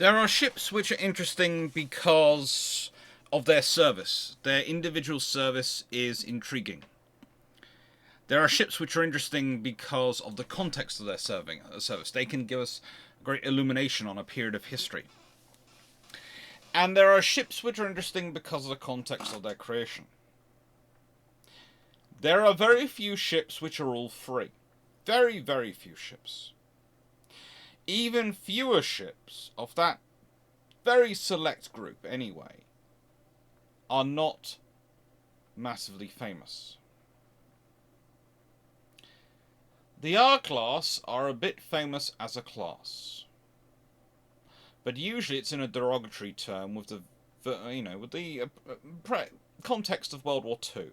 There are ships which are interesting because of their service. Their individual service is intriguing. There are ships which are interesting because of the context of their service. They can give us great illumination on a period of history. And there are ships which are interesting because of the context of their creation. There are very few ships which are all free. Very, very few ships. Even fewer ships of that very select group, anyway, are not massively famous. The R-class are a bit famous as a class, but usually it's in a derogatory term with the context of World War II,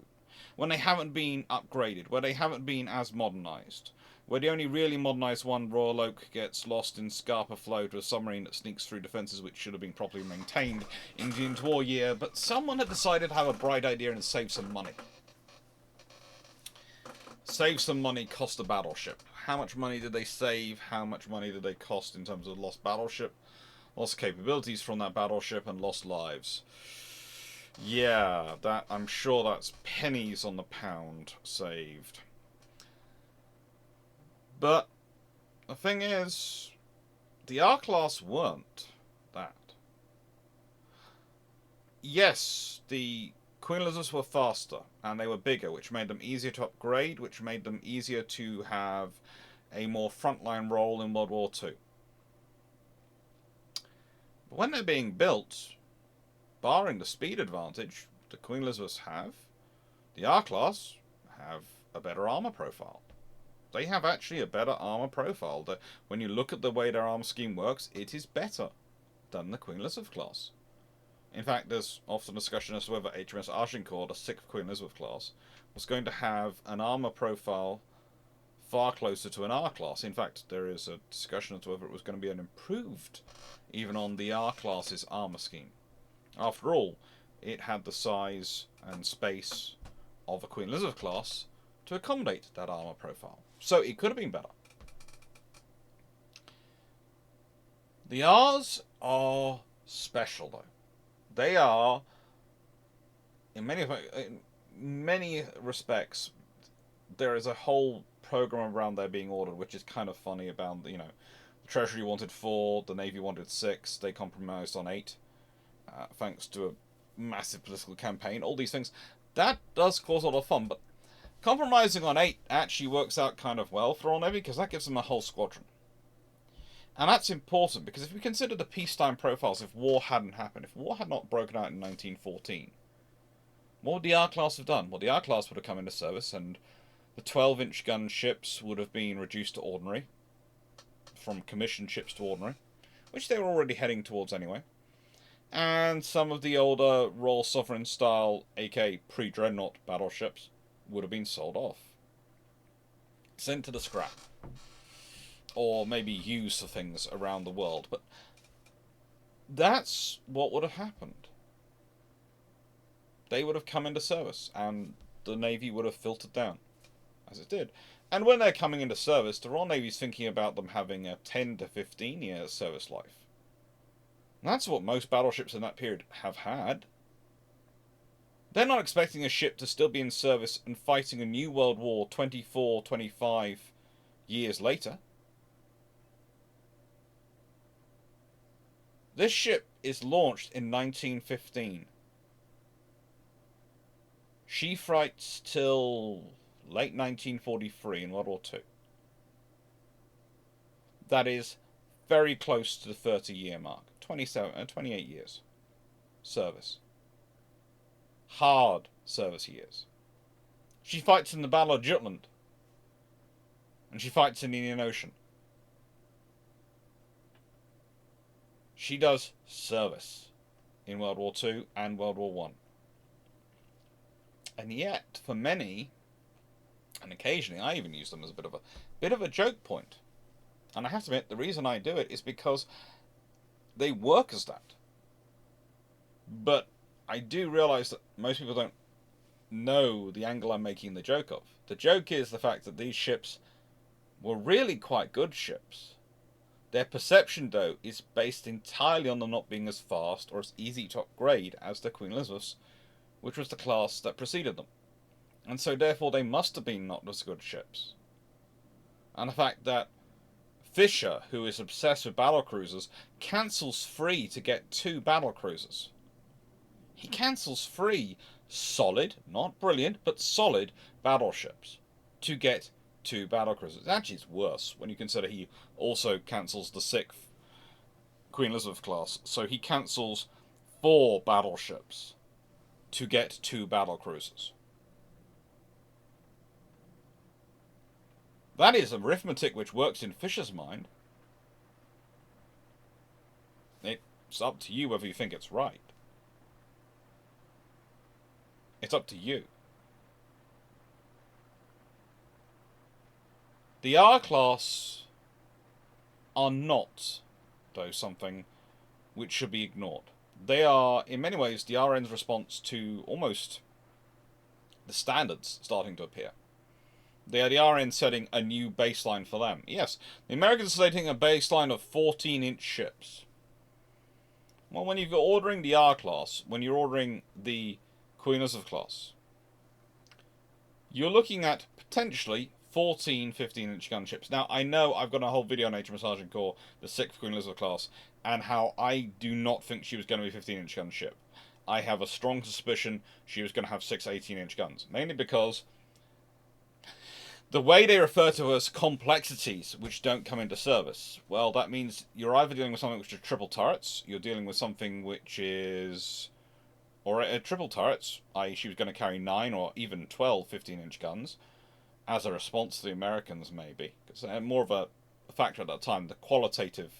when they haven't been upgraded, where they haven't been as modernised, where the only really modernised one, Royal Oak, gets lost in Scarpa Flow to a submarine that sneaks through defences which should have been properly maintained in the interwar year, but someone had decided to have a bright idea and save some money. Save some money, cost a battleship. How much money did they save? How much money did they cost in terms of lost battleship, lost capabilities from that battleship, and lost lives? Yeah, that I'm sure that's pennies on the pound saved. But the thing is, the R-class weren't that. Yes, the Queen Elizabeths were faster, and they were bigger, which made them easier to upgrade, which made them easier to have a more frontline role in World War II. But when they're being built, barring the speed advantage the Queen Elizabeths have, the R-class have a better armour profile. They have actually a better armour profile. When you look at the way their armour scheme works, it is better than the Queen Elizabeth class. In fact, there's often discussion as to whether HMS Agincourt, the 6th Queen Elizabeth class, was going to have an armour profile far closer to an R-class. In fact, there is a discussion as to whether it was going to be an improved, even on the R-class's armour scheme. After all, it had the size and space of a Queen Elizabeth class to accommodate that armour profile. So it could have been better. The R's are special, though. They are, in many respects, there is a whole program around there being ordered, which is kind of funny about, the Treasury wanted 4, the Navy wanted 6, they compromised on 8, thanks to a massive political campaign, all these things. That does cause a lot of fun, but compromising on 8 actually works out kind of well for Royal Navy, because that gives them a whole squadron. And that's important, because if we consider the peacetime profiles, if war hadn't happened, if war had not broken out in 1914, what would the R-class have done? Well, the R-class would have come into service, and the 12-inch gun ships would have been reduced to ordinary, from commissioned ships to ordinary, which they were already heading towards anyway. And some of the older Royal Sovereign style, aka pre-Dreadnought battleships, would have been sold off. Sent to the scrap. Or maybe used for things around the world. But that's what would have happened. They would have come into service, and the Navy would have filtered down, as it did. And when they're coming into service, the Royal Navy's thinking about them having a 10 to 15 year service life. And that's what most battleships in that period have had. They're not expecting a ship to still be in service and fighting a new world war 24, 25 years later. This ship is launched in 1915. She fights till late 1943 in World War II. That is very close to the 30-year mark. 28 years service. Hard service years. She fights in the Battle of Jutland. And she fights in the Indian Ocean. She does service in World War II and World War One. And yet, for many, and occasionally I even use them as a bit of a joke point. And I have to admit, the reason I do it is because they work as that. But I do realise that most people don't know the angle I'm making the joke of. The joke is the fact that these ships were really quite good ships. Their perception, though, is based entirely on them not being as fast or as easy to upgrade as the Queen Elizabeths, which was the class that preceded them. And so, therefore, they must have been not as good ships. And the fact that Fisher, who is obsessed with battlecruisers, cancels free to get 2 battlecruisers. He cancels free solid, not brilliant, but solid battleships to get 2 battlecruisers. Actually, it's worse when you consider he also cancels the 6th Queen Elizabeth class. So he cancels 4 battleships to get 2 battlecruisers. That is arithmetic which works in Fisher's mind. It's up to you whether you think it's right. It's up to you. The R-class are not, though, something which should be ignored. They are, in many ways, the RN's response to almost the standards starting to appear. They are the RN setting a new baseline for them. Yes, the Americans are setting a baseline of 14-inch ships. Well, when you're ordering the R-class, when you're ordering the Queen Elizabeth class, you're looking at potentially 14 15-inch gunships. Now, I know I've got a whole video on HMS Agincourt, the 6th Queen Elizabeth class, and how I do not think she was going to be a 15-inch gunship. I have a strong suspicion she was going to have 6 18-inch guns, mainly because the way they refer to as complexities which don't come into service, well, that means you're either dealing with something which is triple turrets, you're dealing with something which is... or triple turrets, i.e. she was going to carry 9 or even 12 15-inch guns, as a response to the Americans, maybe. Because more of a factor at that time, the qualitative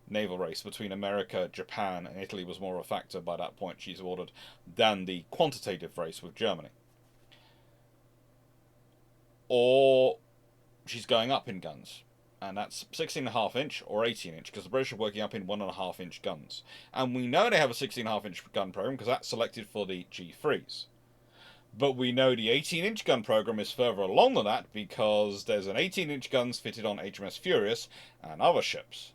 naval race between America, Japan, and Italy was more of a factor by that point she's ordered than the quantitative race with Germany. Or she's going up in guns, and that's 16.5-inch or 18-inch, because the British are working up in 1.5-inch guns. And we know they have a 16.5-inch gun program, because that's selected for the G3s. But we know the 18-inch gun program is further along than that, because there's an 18-inch guns fitted on HMS Furious and other ships.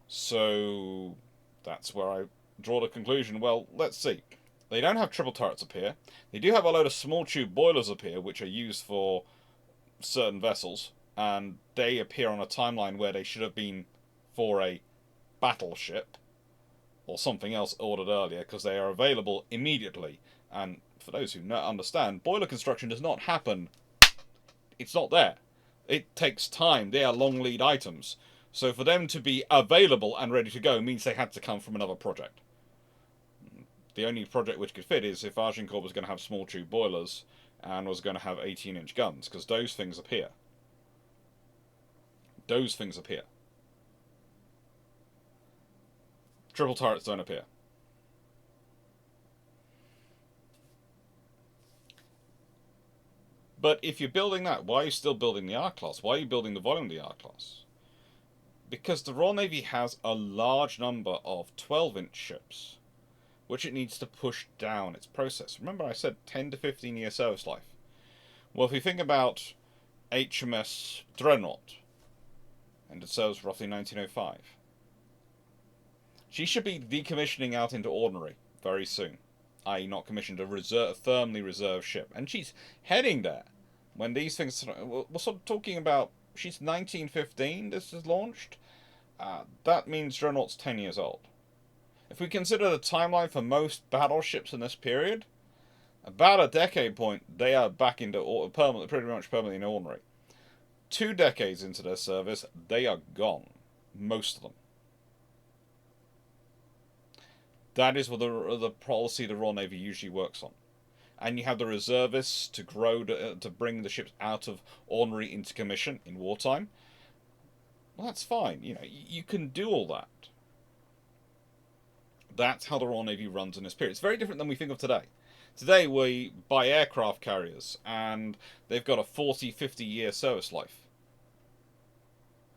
So that's where I draw the conclusion, well, let's see. They don't have triple turrets up here. They do have a load of small tube boilers up here, which are used for certain vessels, and they appear on a timeline where they should have been for a battleship or something else ordered earlier, because they are available immediately. And for those who not understand, boiler construction does not happen. It's not there. It takes time. They are long lead items. So for them to be available and ready to go means they had to come from another project. The only project which could fit is if Agincourt was going to have small tube boilers and was going to have 18-inch guns, because those things appear. Those things appear. Triple turrets don't appear. But if you're building that, why are you still building the R-class? Why are you building the volume of the R-class? Because the Royal Navy has a large number of 12-inch ships, which it needs to push down its process. Remember I said 10 to 15 year service life. Well, if you think about HMS Dreadnought, and it serves roughly 1905, she should be decommissioning out into ordinary very soon, i.e. not commissioned, a firmly reserved ship. And she's heading there when these things... We're sort of talking about... She's 1915, this is launched. That means Dreadnought's 10 years old. If we consider the timeline for most battleships in this period, about a decade point, they are back into pretty much permanently in ordinary. 2 decades into their service, they are gone. Most of them. That is what the policy the Royal Navy usually works on. And you have the reservists to grow, to bring the ships out of ordinary into commission in wartime. Well, that's fine. You know, you can do all that. That's how the Royal Navy runs in this period. It's very different than we think of today. Today we buy aircraft carriers and they've got a 40, 50 year service life.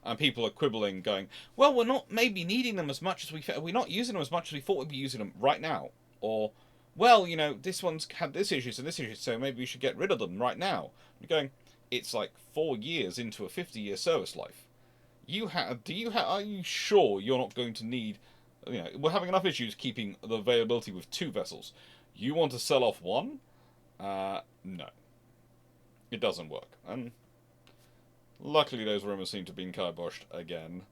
And people are quibbling, going, well, we're not maybe needing them as much as we're not using them as much as we thought we'd be using them right now. Or, well, you know, this one's had this issue and this issue, so maybe we should get rid of them right now. You're going, it's like 4 years into a 50-year service life. Are you sure you're not going to need? We're having enough issues keeping the availability with 2 vessels. You want to sell off one? No, it doesn't work. And luckily, those rumors seem to have been kiboshed again.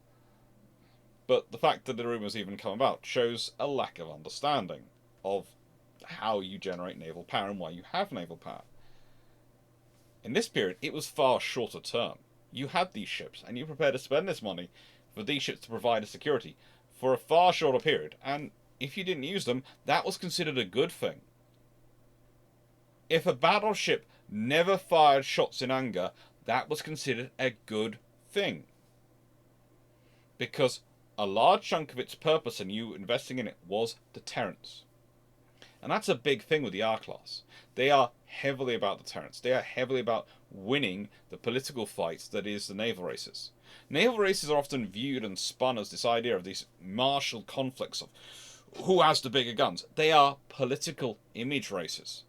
But the fact that the rumors even come about shows a lack of understanding of how you generate naval power and why you have naval power. In this period, it was far shorter term. You had these ships, and you were prepared to spend this money for these ships to provide a security for a far shorter period, and if you didn't use them, that was considered a good thing. If a battleship never fired shots in anger, that was considered a good thing. Because a large chunk of its purpose in you investing in it was deterrence. And that's a big thing with the R-Class. They are heavily about deterrence. They are heavily about winning the political fight that is the naval races. Naval races are often viewed and spun as this idea of these martial conflicts of who has the bigger guns. They are political image races.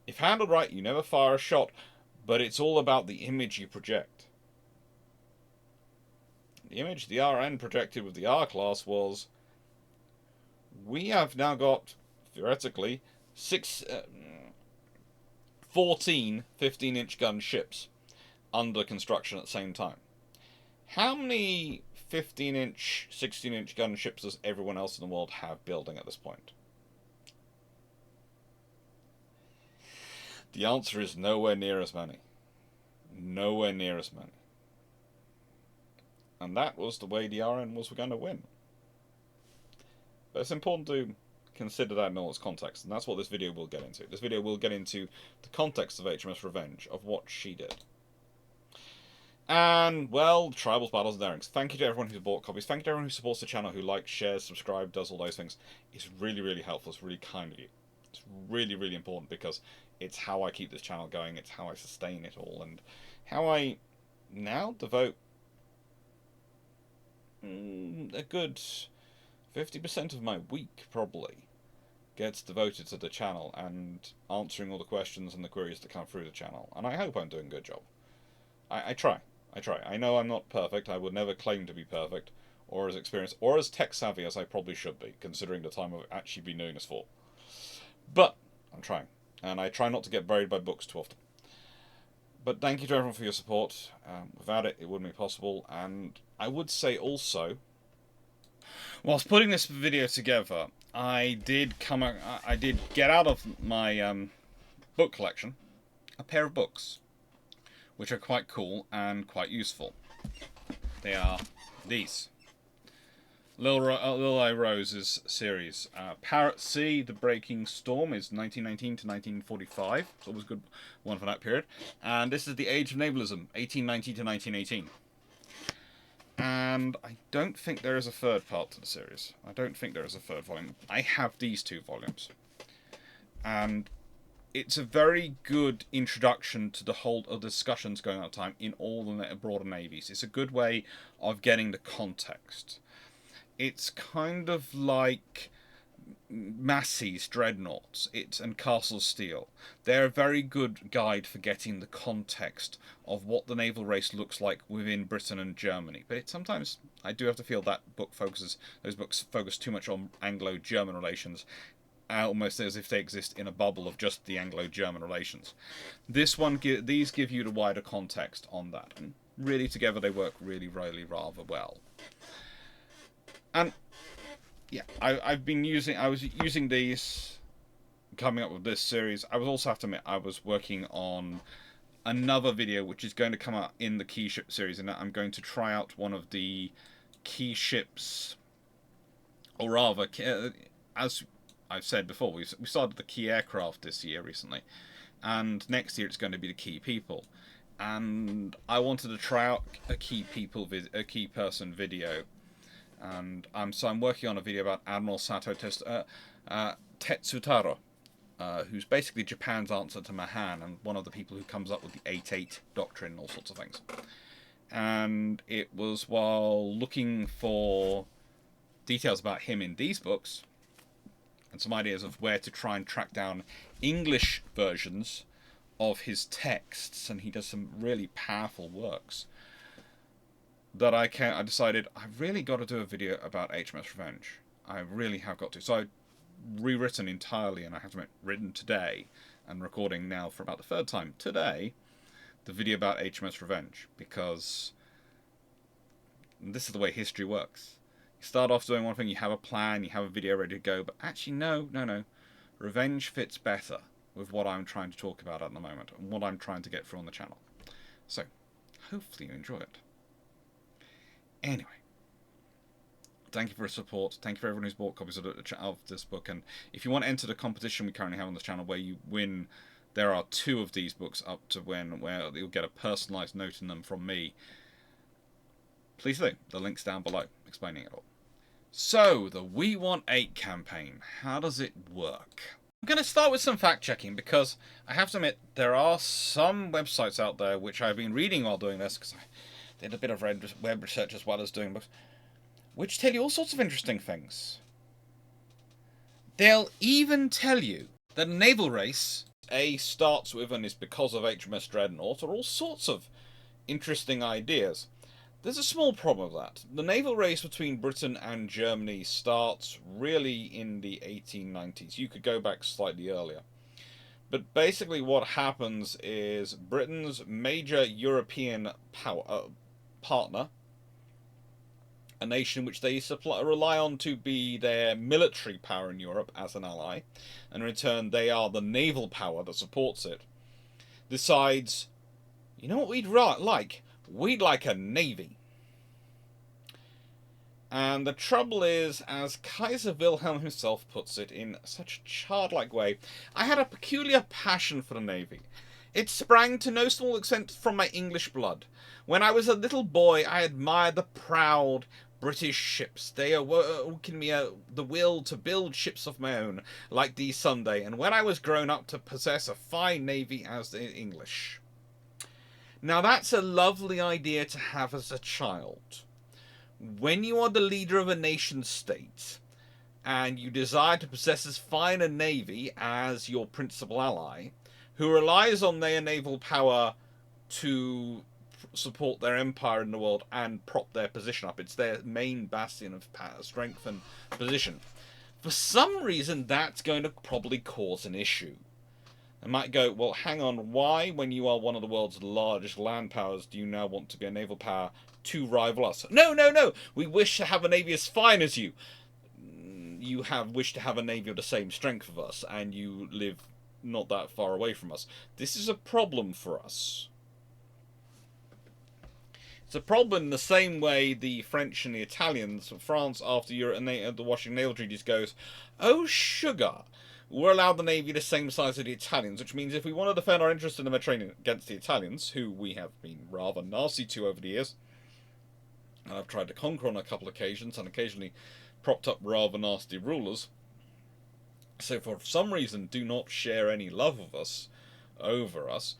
If handled right, you never fire a shot, but it's all about the image you project. The image the RN projected with the R-Class was, we have now got, theoretically, 14 15-inch gun ships under construction at the same time. How many 15-inch, 16-inch gun ships does everyone else in the world have building at this point? The answer is nowhere near as many. Nowhere near as many. And that was the way the RN was going to win. But it's important to consider that in all its context, and that's what this video will get into. This video will get into the context of HMS Revenge, of what she did. And, well, Tribals, Battles, and Darings. Thank you to everyone who's bought copies. Thank you to everyone who supports the channel, who likes, shares, subscribes, does all those things. It's really, really helpful. It's really kind of you. It's really, really important, because it's how I keep this channel going. It's how I sustain it all, and how I now devote a good 50% of my week, probably, gets devoted to the channel and answering all the questions and the queries that come through the channel. And I hope I'm doing a good job. I try. I know I'm not perfect. I would never claim to be perfect, or as experienced, or as tech-savvy as I probably should be, considering the time I've actually been doing this for. But I'm trying. And I try not to get buried by books too often. But thank you to everyone for your support. Without it, it wouldn't be possible. And I would say also, whilst putting this video together, I did get out of my book collection a pair of books, which are quite cool and quite useful. They are these. Lil I Rose's series. Parrot Sea, The Breaking Storm is 1919 to 1945. It's always a good one for that period. And this is The Age of Navalism, 1890 to 1918. And I don't think there is a third part to the series. I don't think there is a third volume. I have these 2 volumes. And it's a very good introduction to the whole of the discussions going on at the time in all the broader navies. It's a good way of getting the context. It's kind of like Massey's Dreadnoughts and Castle Steel. They're a very good guide for getting the context of what the naval race looks like within Britain and Germany. But sometimes I do have to feel that those books focus too much on Anglo-German relations, almost as if they exist in a bubble of just the Anglo-German relations. These give you the wider context on that, and really together they work really, really rather well. And yeah, I was using these, coming up with this series. I was also, have to admit, I was working on another video which is going to come out in the key ship series, and I'm going to try out one of the key ships, or rather, as I've said before, we started the key aircraft this year recently, and next year it's going to be the key people. And I wanted to try out a key person video. And so I'm working on a video about Admiral Sato Tetsutaro, who's basically Japan's answer to Mahan, and one of the people who comes up with the 8-8 doctrine and all sorts of things. And it was while looking for details about him in these books, and some ideas of where to try and track down English versions of his texts, and he does some really powerful works. that I decided I've really got to do a video about HMS Revenge. I really have got to. So I've rewritten entirely, and I have to admit, written today, and recording now for about the third time today, the video about HMS Revenge, because this is the way history works. You start off doing one thing, you have a plan, you have a video ready to go, but actually no. Revenge fits better with what I'm trying to talk about at the moment, and what I'm trying to get through on the channel. So, hopefully you enjoy it. Anyway, thank you for your support. Thank you for everyone who's bought copies of this book. And if you want to enter the competition we currently have on this channel, where you win, there are 2 of these books up to win, where you'll get a personalised note in them from me. Please do. The link's down below, explaining it all. So, the We Want 8 campaign. How does it work? I'm going to start with some fact-checking, because I have to admit, there are some websites out there which I've been reading while doing this, because I did a bit of web research as well as doing books, which tell you all sorts of interesting things. They'll even tell you that a naval race starts with and is because of HMS Dreadnought, or all sorts of interesting ideas. There's a small problem with that. The naval race between Britain and Germany starts really in the 1890s. You could go back slightly earlier. But basically what happens is Britain's major European partner, a nation which they rely on to be their military power in Europe as an ally, and in return they are the naval power that supports it, decides, you know what we'd like? We'd like a navy. And the trouble is, as Kaiser Wilhelm himself puts it in such a childlike way, I had a peculiar passion for the navy. It sprang to no small extent from my English blood. When I was a little boy, I admired the proud British ships. They awoke in me the will to build ships of my own, like these someday, and when I was grown up, to possess a fine navy as the English. Now that's a lovely idea to have as a child. When you are the leader of a nation state, and you desire to possess as fine a navy as your principal ally, who relies on their naval power to support their empire in the world and prop their position up. It's their main bastion of strength and position. For some reason, that's going to probably cause an issue. I might go, well, hang on, why, when you are one of the world's largest land powers, do you now want to be a naval power to rival us? No, we wish to have a navy as fine as you. You wish to have a navy of the same strength of us, and you live not that far away from us. This is a problem for us. It's a problem in the same way the French and the Italians, France, after the Washington Naval Treaties, goes, oh, sugar, we're allowed the navy the same size as the Italians, which means if we want to defend our interests in the Mediterranean against the Italians, who we have been rather nasty to over the years, and I've tried to conquer on a couple of occasions, and occasionally propped up rather nasty rulers, so for some reason do not share any love of us over us,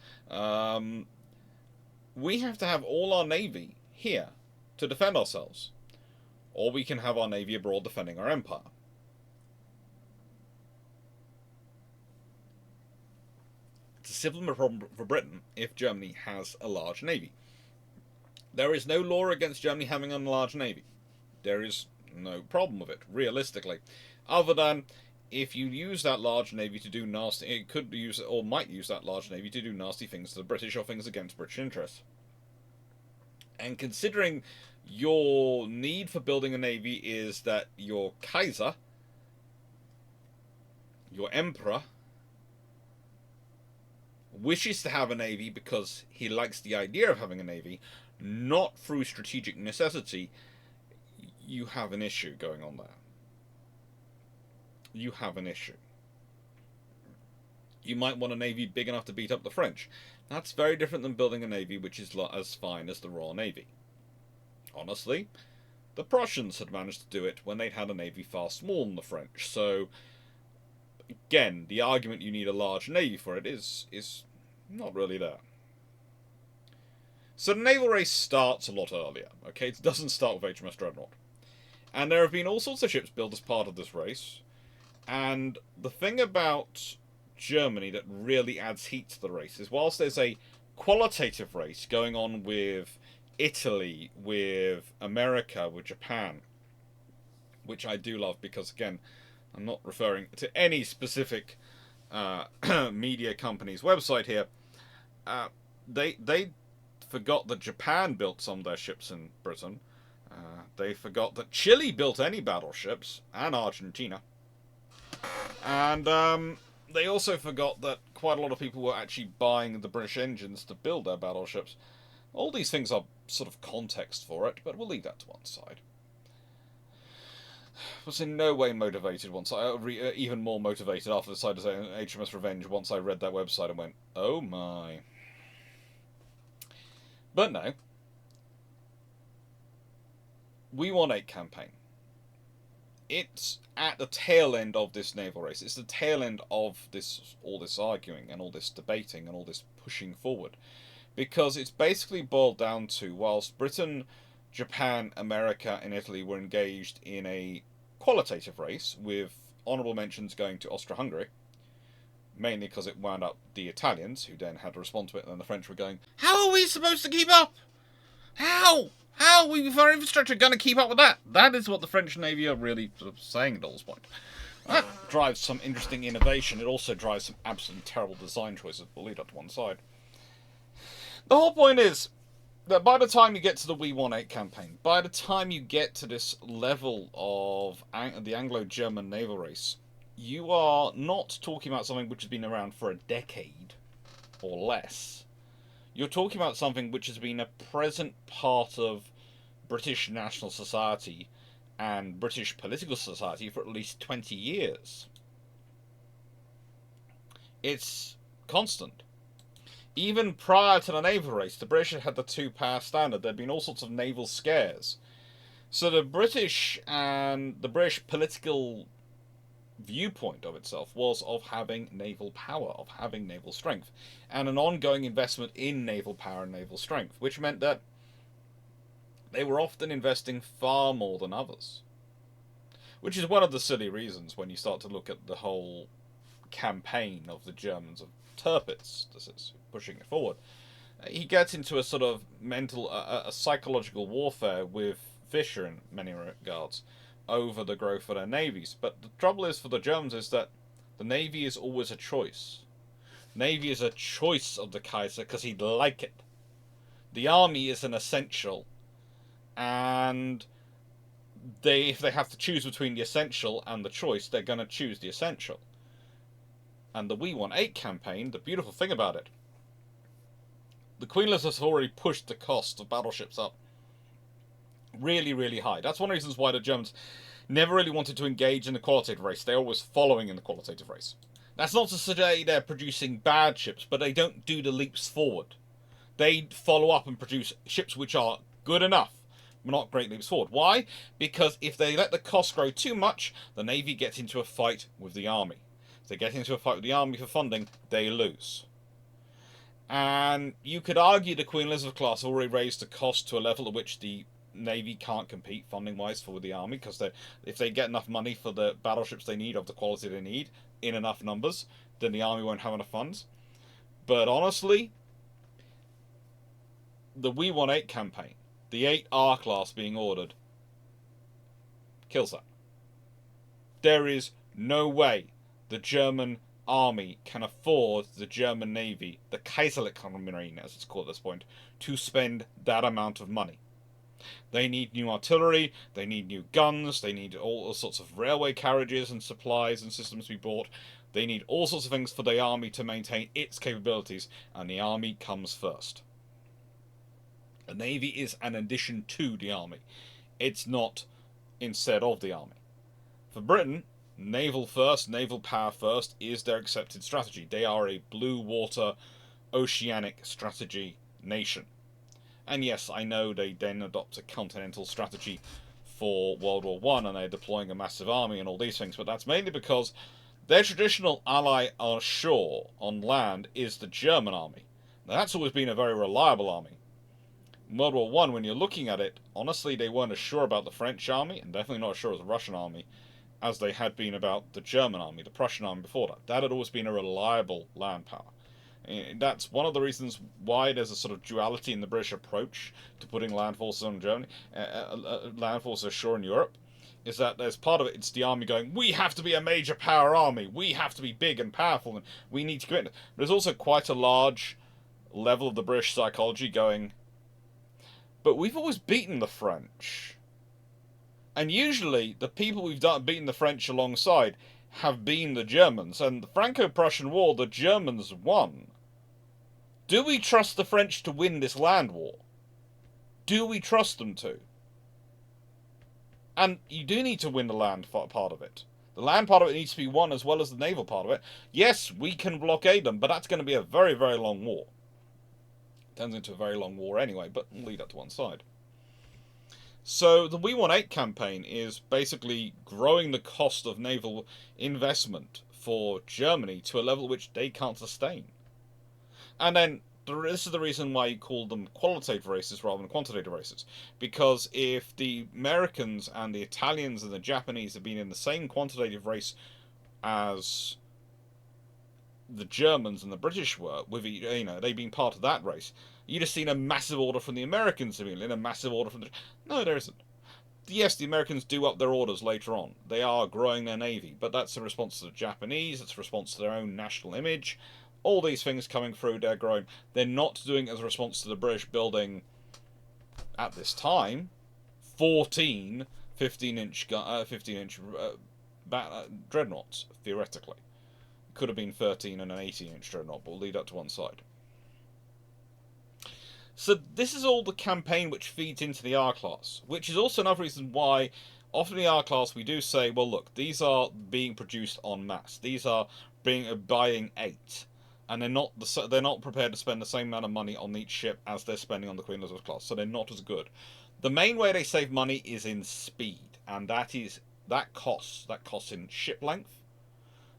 we have to have all our navy here to defend ourselves, or we can have our navy abroad defending our empire. It's a similar problem for Britain if Germany has a large navy. There is no law against Germany having a large navy. There is no problem with it, realistically, other than if you use that large navy to do nasty, it could use, or might use that large navy to do nasty things to the British or things against British interests. And considering your need for building a navy is that your Kaiser, your Emperor, wishes to have a navy because he likes the idea of having a navy, not through strategic necessity, you have an issue going on there. You have an issue. You might want a navy big enough to beat up the French. That's very different than building a navy which is as fine as the Royal Navy. Honestly, the Prussians had managed to do it when they'd had a navy far smaller than the French. So, again, the argument you need a large navy for it is not really there. So the naval race starts a lot earlier, okay? It doesn't start with HMS Dreadnought. And there have been all sorts of ships built as part of this race. And the thing about Germany that really adds heat to the race is whilst there's a qualitative race going on with Italy, with America, with Japan, which I do love because, again, I'm not referring to any specific media company's website here. Uh, they forgot that Japan built some of their ships in Britain. They forgot that Chile built any battleships, and Argentina. And they also forgot that quite a lot of people were actually buying the British engines to build their battleships. All these things are sort of context for it, but we'll leave that to one side. Was in no way motivated once even more motivated after the side of HMS Revenge once I read that website and went, oh my. But no. We won 8 campaign. It's at the tail end of this naval race. It's the tail end of all this arguing and all this debating and all this pushing forward. Because it's basically boiled down to, whilst Britain, Japan, America, and Italy were engaged in a qualitative race, with honourable mentions going to Austria-Hungary, mainly because it wound up the Italians, who then had to respond to it, and then the French were going, how are we supposed to keep up? How are we, with our infrastructure, going to keep up with that? That is what the French Navy are really sort of saying at all this point. That drives some interesting innovation. It also drives some absolutely terrible design choices. We'll leave that to one side. The whole point is that by the time you get to the We Won 8 campaign, by the time you get to this level of the Anglo-German naval race, you are not talking about something which has been around for a decade or less. You're talking about something which has been a present part of British national society and British political society for at least 20 years. It's constant. Even prior to the naval race, the British had the 2-power standard. There'd been all sorts of naval scares. So the British political viewpoint of itself was of having naval power, of having naval strength, and an ongoing investment in naval power and naval strength, which meant that they were often investing far more than others. Which is one of the silly reasons when you start to look at the whole campaign of the Germans of Tirpitz, this is pushing it forward. He gets into a sort of mental, a psychological warfare with Fisher in many regards over the growth of their navies. But the trouble is for the Germans is that the navy is always a choice. Navy is a choice of the Kaiser because he'd like it. The army is an essential, and if they have to choose between the essential and the choice, they're going to choose the essential. And the We Won 8 campaign, the beautiful thing about it, the Queen Elizabeth has already pushed the cost of battleships up really, really high. That's one of the reasons why the Germans never really wanted to engage in the qualitative race. They're always following in the qualitative race. That's not to say they're producing bad ships, but they don't do the leaps forward. They follow up and produce ships which are good enough, but not great leaps forward. Why? Because if they let the cost grow too much, the Navy gets into a fight with the Army. If they get into a fight with the Army for funding, they lose. And you could argue the Queen Elizabeth class already raised the cost to a level at which the Navy can't compete funding-wise for the Army, because if they get enough money for the battleships they need of the quality they need in enough numbers, then the Army won't have enough funds. But honestly, the We Won 8 campaign, the 8R class being ordered, kills that. There is no way the German Army can afford the German Navy, the Kaiserliche Marine as it's called at this point, to spend that amount of money. They need new artillery, they need new guns, they need all sorts of railway carriages and supplies and systems to be bought. They need all sorts of things for the Army to maintain its capabilities, and the Army comes first. The Navy is an addition to the Army. It's not instead of the Army. For Britain, naval first, naval power first is their accepted strategy. They are a blue water, oceanic strategy nation. And yes, I know they then adopt a continental strategy for World War I, and they're deploying a massive army and all these things, but that's mainly because their traditional ally on shore, on land, is the German army. Now, that's always been a very reliable army. In World War I, when you're looking at it, honestly, they weren't as sure about the French army, and definitely not as sure as the Russian army, as they had been about the German army, the Prussian army before that. That had always been a reliable land power. That's one of the reasons why there's a sort of duality in the British approach to putting land forces on Germany, land forces ashore in Europe, is that there's part of it, it's the army going, we have to be a major power army, we have to be big and powerful, and we need to go in. But there's also quite a large level of the British psychology going, but we've always beaten the French. And usually, the people we've beaten the French alongside have been the Germans. And the Franco-Prussian War, the Germans won. Do we trust the French to win this land war? Do we trust them to? And you do need to win the land part of it. The land part of it needs to be won as well as the naval part of it. Yes, we can blockade them, but that's going to be a very, very long war. It turns into a very long war anyway, but we'll leave that to one side. So the We Want 8 campaign is basically growing the cost of naval investment for Germany to a level which they can't sustain. And then this is the reason why you call them qualitative races rather than quantitative races. Because if the Americans and the Italians and the Japanese have been in the same quantitative race as the Germans and the British were, with they being part of that race, you'd have seen a massive order from the Americans, and a massive order from the... No, there isn't. Yes, the Americans do up their orders later on. They are growing their navy, but that's a response to the Japanese, it's a response to their own national image. All these things coming through, they're growing. They're not doing it as a response to the British building, at this time, 14 15-inch dreadnoughts, theoretically. Could have been 13 and an 18-inch dreadnought, but we'll leave that to one side. So this is all the campaign which feeds into the R-Class, which is also another reason why often in the R-Class we do say, well look, these are being produced en masse. These are buying 8. And they're not prepared to spend the same amount of money on each ship as they're spending on the Queen Elizabeth class, so they're not as good. The main way they save money is in speed, and that costs in ship length.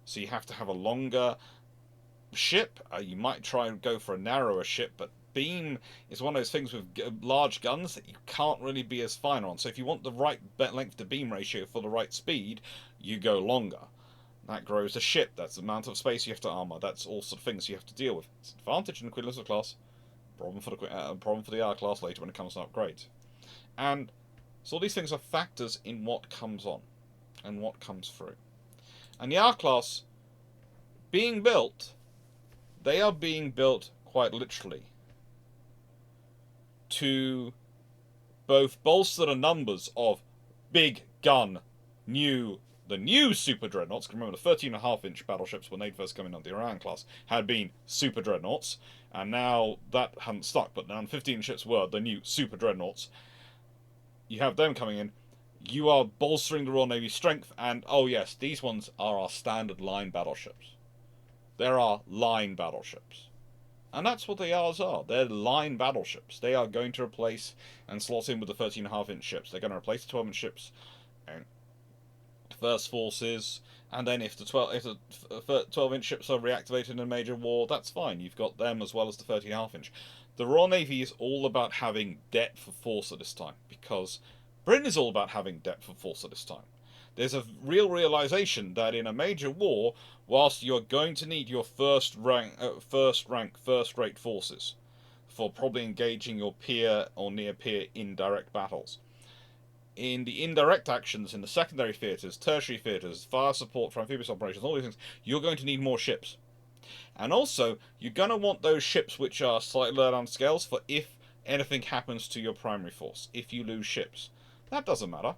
So you have to have a longer ship. You might try and go for a narrower ship, but beam is one of those things with large guns that you can't really be as fine on. So if you want the right length to beam ratio for the right speed, you go longer. That grows the ship. That's the amount of space you have to armor. That's all sort of things you have to deal with. It's an advantage in the Queen Elizabeth class. Problem for the R class later when it comes to upgrades. And so all these things are factors in what comes on and what comes through. And the R class being built, they are being built quite literally to both bolster the numbers of big gun the new super dreadnoughts. Because remember, the 13.5-inch battleships when they first come in on the Orion class had been super dreadnoughts, and now that hadn't stuck. But now 15 ships were the new super dreadnoughts. You have them coming in. You are bolstering the Royal Navy strength, and oh yes, these ones are our standard line battleships. There are line battleships. And that's what the R's are. They're line battleships. They are going to replace and slot in with the 13.5-inch ships. They're going to replace the 12-inch ships and first forces, and then if the 12-inch ships are reactivated in a major war, that's fine. You've got them as well as the 13.5-inch. The Royal Navy is all about having depth of force at this time, because Britain is all about having depth of force at this time. There's a real realization that in a major war, whilst you're going to need your first-rate forces for probably engaging your peer or near-peer indirect battles, in the indirect actions in the secondary theatres, tertiary theatres, fire support for amphibious operations, all these things, you're going to need more ships. And also, you're going to want those ships which are slightly lower down scales for if anything happens to your primary force, if you lose ships. That doesn't matter.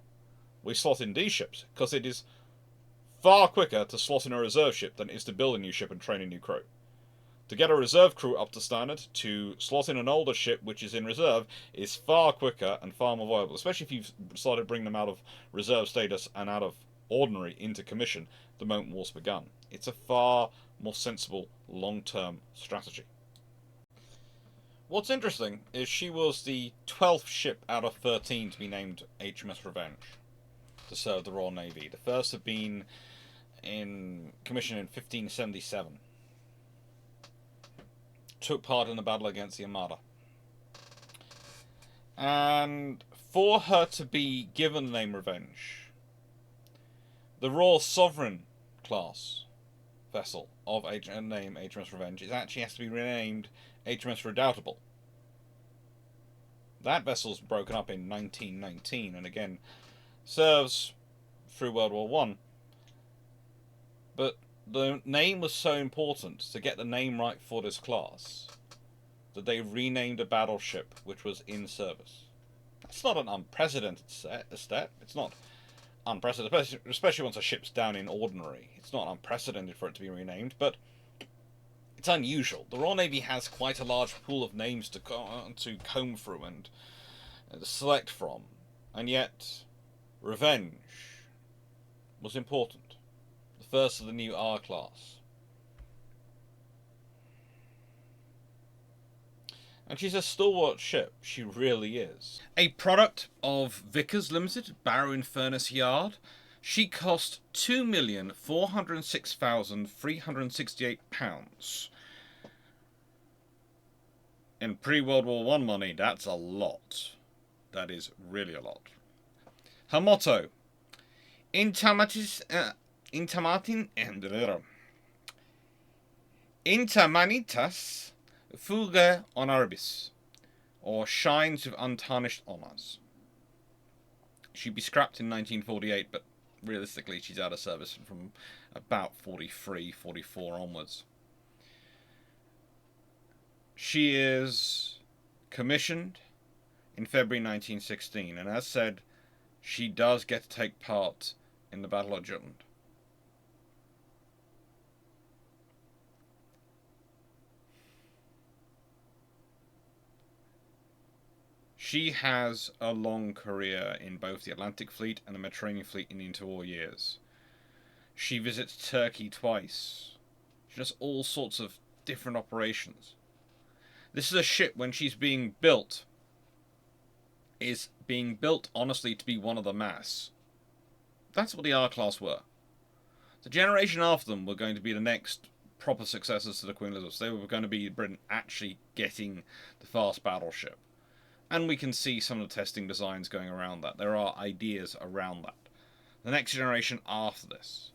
We slot in these ships, because it is far quicker to slot in a reserve ship than it is to build a new ship and train a new crew. To get a reserve crew up to standard, to slot in an older ship which is in reserve, is far quicker and far more viable, especially if you've started to bring them out of reserve status and out of ordinary into commission the moment war's begun. It's a far more sensible long-term strategy. What's interesting is she was the 12th ship out of 13 to be named HMS Revenge to serve the Royal Navy. The first had been in commission in 1577. Took part in the battle against the Armada. And for her to be given the name Revenge, the Royal Sovereign class vessel of name HMS Revenge is actually has to be renamed HMS Redoubtable. That vessel's broken up in 1919 and again serves through World War One. But the name was so important to get the name right for this class that they renamed a battleship which was in service. That's not an unprecedented step. It's not unprecedented, especially once a ship's down in ordinary. It's not unprecedented for it to be renamed, but it's unusual. The Royal Navy has quite a large pool of names to comb through and select from, and yet Revenge was important. The first of the new R class. And she's a stalwart ship, she really is. A product of Vickers Limited, Barrow-in-Furness Yard, she cost £2,406,368. In pre-World War I money, that's a lot. That is really a lot. Her motto, Intermanitas Fuga Honoribus, or Shines with Untarnished Honours. She'd be scrapped in 1948, but realistically she's out of service from about 43, 44 onwards. She is commissioned in February 1916, and as said, she does get to take part in the Battle of Jutland. She has a long career in both the Atlantic Fleet and the Mediterranean Fleet in the interwar years. She visits Turkey twice. She does all sorts of different operations. This is a ship, when she's being built, is being built honestly to be one of the mass. That's what the R-Class were. The generation after them were going to be the next proper successors to the Queen Elizabeth. They were going to be Britain actually getting the fast battleship. And we can see some of the testing designs going around that. There are ideas around that. The next generation after this.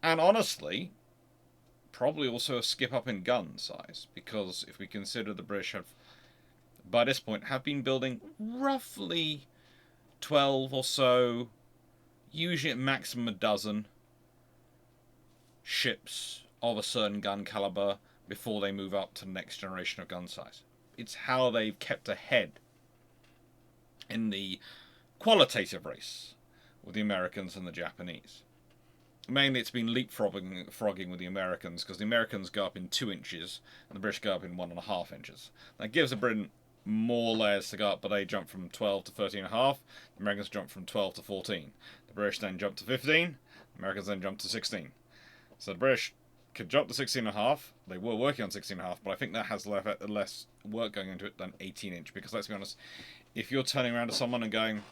And honestly, probably also a skip up in gun size, because if we consider the British have, by this point, have been building roughly 12 or so, usually at maximum a dozen, ships of a certain gun caliber before they move up to the next generation of gun size. It's how they've kept ahead in the qualitative race with the Americans and the Japanese. Mainly it's been leapfrogging with the Americans, because the Americans go up in 2 inches and the British go up in 1.5 inches. That gives the Britain more layers to go up, but they jump from 12 to 13.5. The Americans jump from 12 to 14. The British then jump to 15. The Americans then jump to 16. So the British could jump to 16.5. They were working on 16.5, but I think that has less work going into it than 18 inch. Because let's be honest, if you're turning around to someone and going,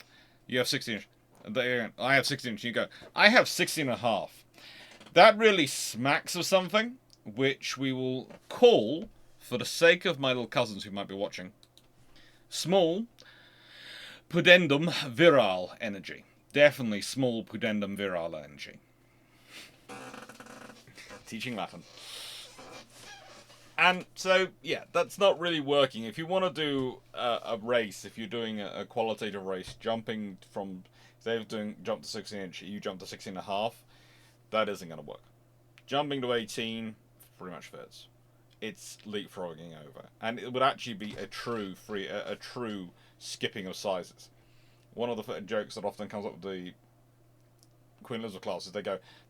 you have 16 inch, and they're going, I have 16 inch, you go, I have 16.5. That really smacks of something, which we will call, for the sake of my little cousins who might be watching, small pudendum virile energy. Definitely small pudendum virile energy. Teaching Latin. And so, yeah, that's not really working. If you want to do a race, if you're doing a qualitative race, jumping from, they're doing jump to 16 inch, you jump to 16.5, that isn't going to work. Jumping to 18 pretty much fits. It's leapfrogging over, and it would actually be a true skipping of sizes. One of the jokes that often comes up with the Queen Elizabeth class is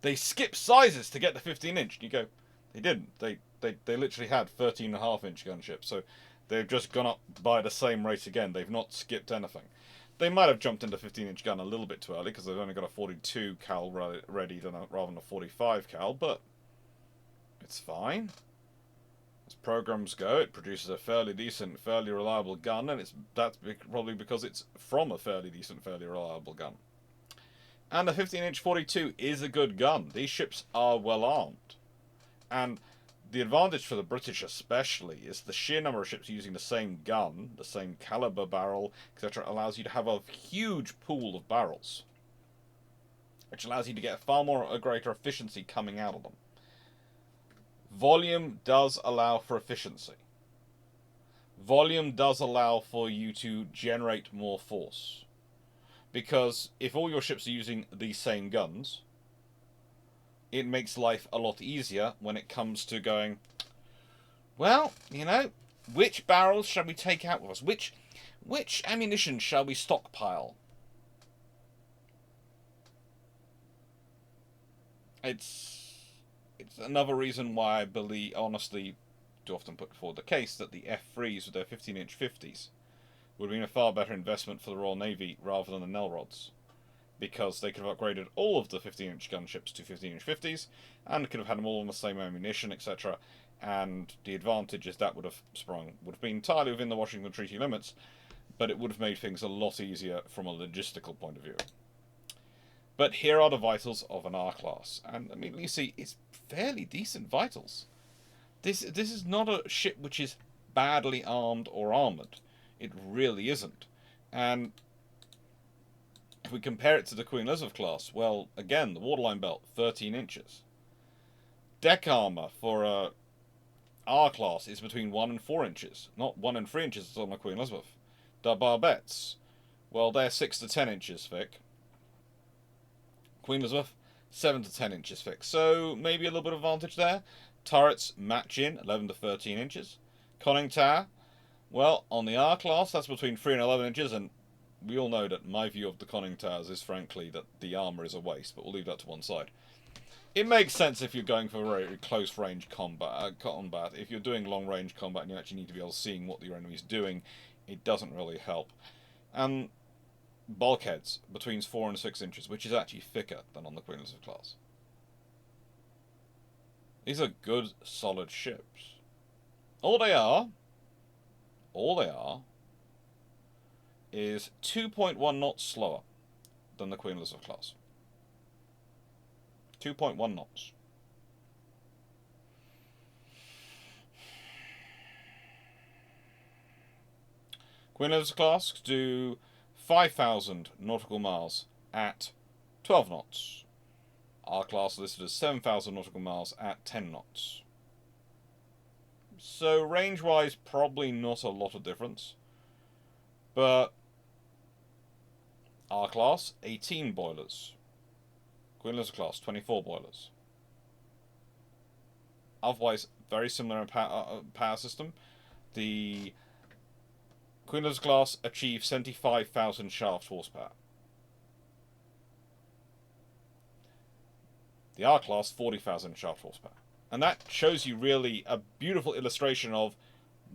they skip sizes to get the 15 inch. And you go, they didn't. They literally had 13.5 inch gunships, so they've just gone up by the same rate again. They've not skipped anything. They might have jumped into 15 inch gun a little bit too early because they've only got a 42 cal ready rather than a 45 cal, but it's fine. As programs go, it produces a fairly decent, fairly reliable gun, and that's probably because it's from a fairly decent, fairly reliable gun. And the 15-inch 42 is a good gun. These ships are well armed. And the advantage for the British especially is the sheer number of ships using the same gun, the same caliber barrel, etc. allows you to have a huge pool of barrels. which allows you to get a greater efficiency coming out of them. Volume does allow for efficiency. Volume does allow for you to generate more force. Because if all your ships are using the same guns, it makes life a lot easier when it comes to going, well, which barrels shall we take out with us? Which ammunition shall we stockpile? It's another reason why I believe, honestly, do often put forward the case that the F3s with their 15-inch 50s would have been a far better investment for the Royal Navy rather than the Nelrods, because they could have upgraded all of the 15-inch gunships to 15-inch 50s, and could have had them all on the same ammunition, etc. And the advantages that would have sprung would have been entirely within the Washington Treaty limits, but it would have made things a lot easier from a logistical point of view. But here are the vitals of an R-class, and you see, it's fairly decent vitals. This is not a ship which is badly armed or armoured. It really isn't. And if we compare it to the Queen Elizabeth class, well, again, the waterline belt, 13 inches. Deck armour for a R class is between 1 and 4 inches, not 1 and 3 inches as on the Queen Elizabeth. The barbettes, well, they're 6 to 10 inches thick. Queen Elizabeth, 7 to 10 inches thick. So maybe a little bit of advantage there. Turrets match in, 11 to 13 inches. Conning tower, well, on the R class, that's between 3 and 11 inches, and we all know that my view of the conning towers is, frankly, that the armour is a waste, but we'll leave that to one side. It makes sense if you're going for very close range combat. If you're doing long range combat and you actually need to be able to see what your enemy's doing, it doesn't really help. And bulkheads between 4 and 6 inches, which is actually thicker than on the Queen Elizabeth class. These are good, solid ships. All they are is 2.1 knots slower than the Queen Elizabeth class. 2.1 knots. Queen Elizabeth class do 5,000 nautical miles at 12 knots. Our class listed as 7,000 nautical miles at 10 knots. So range-wise, probably not a lot of difference. But our class, 18 boilers. Queen Elizabeth class, 24 boilers. Otherwise, very similar in power system. The Queen Elizabeth class achieved 75,000 shaft horsepower. The R class, 40,000 shaft horsepower. And that shows you really a beautiful illustration of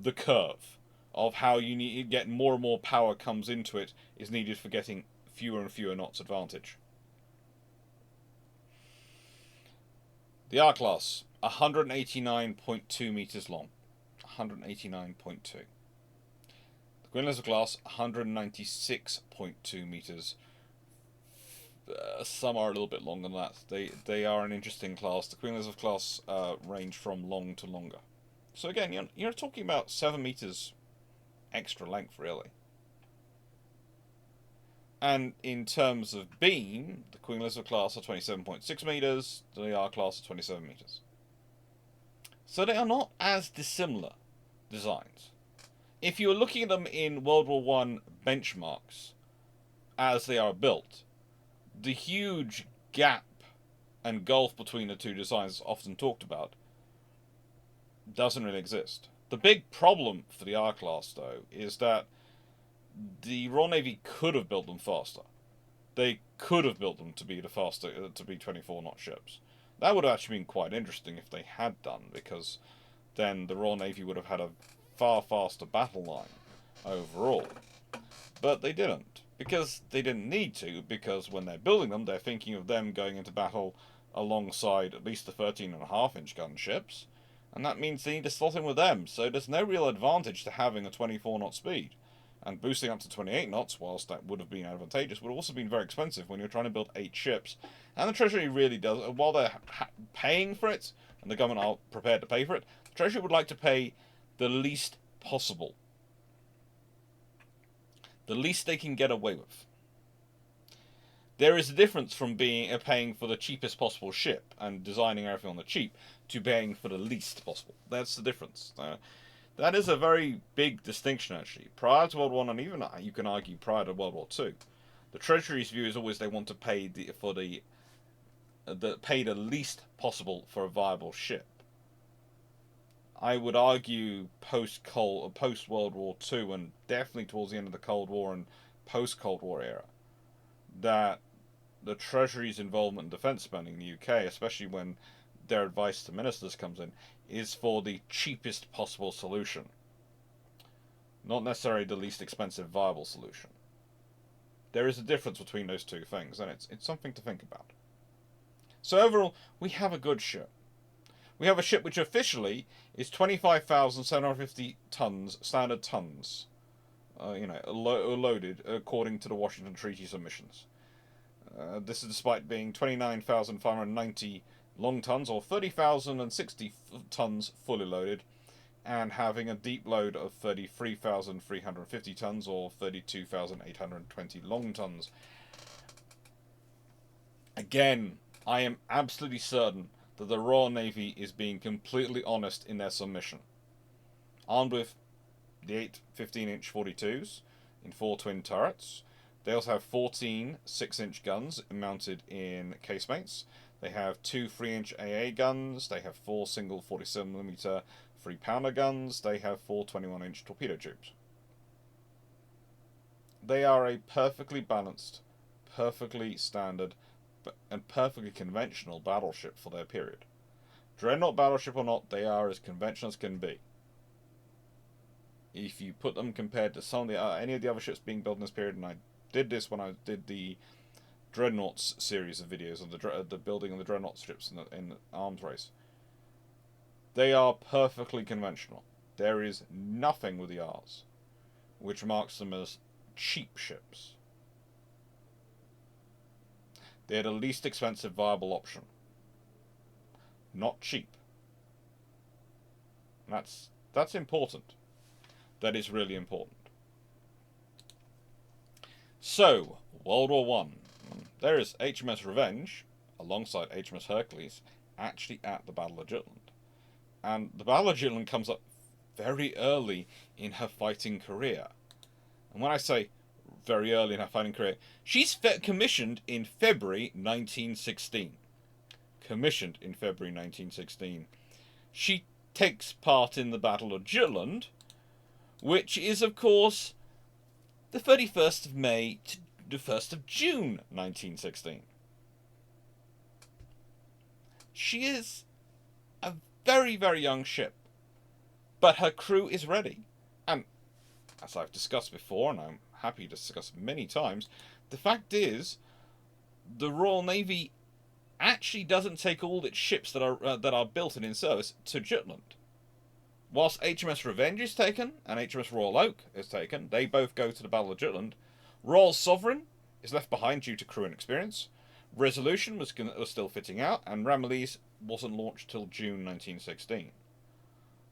the curve, of how you need to get more and more power comes into it is needed for getting fewer and fewer knots advantage. The R class, 189.2 meters long. 189.2. The Queen Elizabeth class, 196.2 meters. Some are a little bit longer than that. They are an interesting class. The Queen Elizabeth class range from long to longer. So again, you're talking about 7 meters extra length, really. And in terms of beam, the Queen Elizabeth class are 27.6 meters, the R class are 27 meters. So they are not as dissimilar designs. If you're looking at them in World War I benchmarks as they are built, the huge gap and gulf between the two designs often talked about doesn't really exist. The big problem for the R class, though, is that the Royal Navy could have built them faster. They could have built them to be 24-knot ships. That would have actually been quite interesting if they had done, because then the Royal Navy would have had a far faster battle line overall. But they didn't, because they didn't need to, because when they're building them, they're thinking of them going into battle alongside at least the 13.5-inch gunships, and that means they need to slot in with them, so there's no real advantage to having a 24-knot speed. And boosting up to 28 knots, whilst that would have been advantageous, would have also been very expensive when you're trying to build 8 ships. And the Treasury really does, while they're paying for it, and the government are prepared to pay for it, the Treasury would like to pay the least possible. The least they can get away with. There is a difference from paying for the cheapest possible ship and designing everything on the cheap to paying for the least possible. That's the difference. That is a very big distinction, actually. Prior to World War One, and even you can argue prior to World War Two, the Treasury's view is always they want to pay pay the least possible for a viable ship. I would argue post World War Two, and definitely towards the end of the Cold War and post Cold War era, that the Treasury's involvement in defence spending in the UK, especially when their advice to ministers comes in, is for the cheapest possible solution, not necessarily the least expensive viable solution. There is a difference between those two things, and it's something to think about. So overall, we have a good ship. We have a ship which officially is 25,750 tons, standard tons, loaded according to the Washington Treaty submissions. This is despite being 29,590 long tons, or 30,060 tons fully loaded, and having a deep load of 33,350 tons, or 32,820 long tons. Again, I am absolutely certain that the Royal Navy is being completely honest in their submission. Armed with the 8 15-inch 42s in 4 twin turrets. They also have 14 6-inch guns mounted in casemates. They have 2 3-inch AA guns. They have 4 single 47mm 3-pounder guns. They have 4 21-inch torpedo tubes. They are a perfectly balanced, perfectly standard, and perfectly conventional battleship for their period. Dreadnought battleship or not, they are as conventional as can be. If you put them compared to any of the other ships being built in this period, and I did this when I did the Dreadnoughts series of videos of the building of the Dreadnought ships in the arms race, they are perfectly conventional. There is nothing with the R's which marks them as cheap ships. They're the least expensive viable option. Not cheap. That's important. That is really important. So, World War One. There is HMS Revenge, alongside HMS Hercules, actually at the Battle of Jutland. And the Battle of Jutland comes up very early in her fighting career. And when I say very early in her fighting career, she's commissioned in February 1916. Commissioned in February 1916. She takes part in the Battle of Jutland, which is, of course, the 31st of May to the 1st of June 1916. She is a very, very young ship, but her crew is ready. And as I've discussed before, and I'm happy to discuss many times, the fact is, the Royal Navy actually doesn't take all its ships that are built and in service to Jutland. Whilst HMS Revenge is taken and HMS Royal Oak is taken, they both go to the Battle of Jutland. Royal Sovereign is left behind due to crew and experience. Resolution was still fitting out, and Ramillies wasn't launched till June 1916.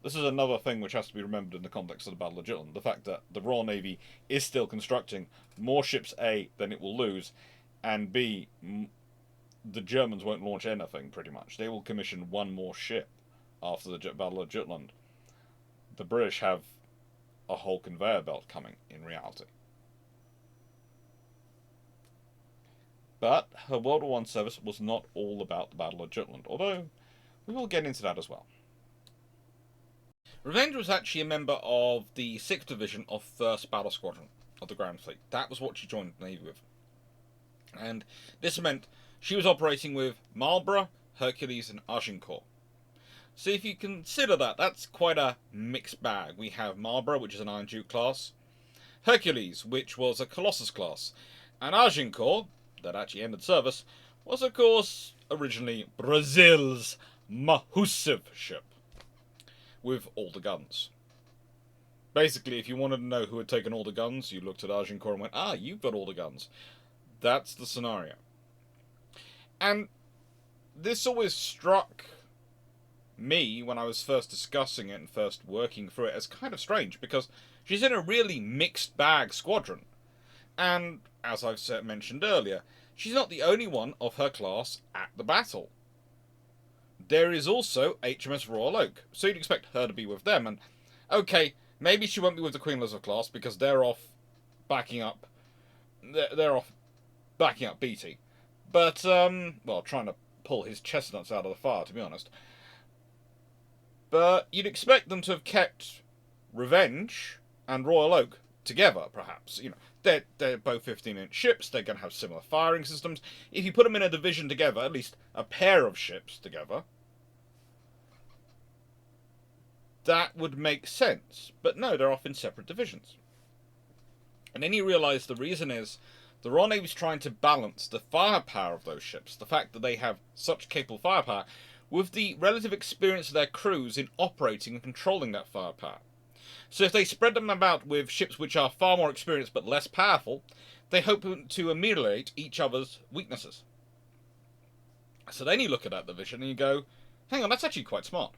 This is another thing which has to be remembered in the context of the Battle of Jutland. The fact that the Royal Navy is still constructing more ships, A, than it will lose, and B, the Germans won't launch anything, pretty much. They will commission one more ship after the Battle of Jutland. The British have a whole conveyor belt coming, in reality. But her World War I service was not all about the Battle of Jutland, although we will get into that as well. Revenge was actually a member of the 6th Division of 1st Battle Squadron of the Grand Fleet. That was what she joined the Navy with. And this meant she was operating with Marlborough, Hercules, and Agincourt. So if you consider that, that's quite a mixed bag. We have Marlborough, which is an Iron Duke class, Hercules, which was a Colossus class, and Agincourt, that actually ended service, was of course originally Brazil's massive ship, with all the guns. Basically, if you wanted to know who had taken all the guns, you looked at Agincourt and went, you've got all the guns. That's the scenario. And this always struck me when I was first discussing it and first working through it as kind of strange, because she's in a really mixed bag squadron. And, as I've mentioned earlier, she's not the only one of her class at the battle. There is also HMS Royal Oak, so you'd expect her to be with them, and okay, maybe she won't be with the Queen Elizabeth class because they're off backing up. They're off backing up Beatty, but well, trying to pull his chestnuts out of the fire, to be honest. But you'd expect them to have kept Revenge and Royal Oak together, perhaps. You know, they're both 15-inch ships. They're going to have similar firing systems. If you put them in a division together, at least a pair of ships together, that would make sense. But no, they're off in separate divisions. And then you realise the reason is the Royal Navy's trying to balance the firepower of those ships, the fact that they have such capable firepower, with the relative experience of their crews in operating and controlling that firepower. So if they spread them about with ships which are far more experienced but less powerful, they hope to ameliorate each other's weaknesses. So then you look at that division and you go, hang on, that's actually quite smart.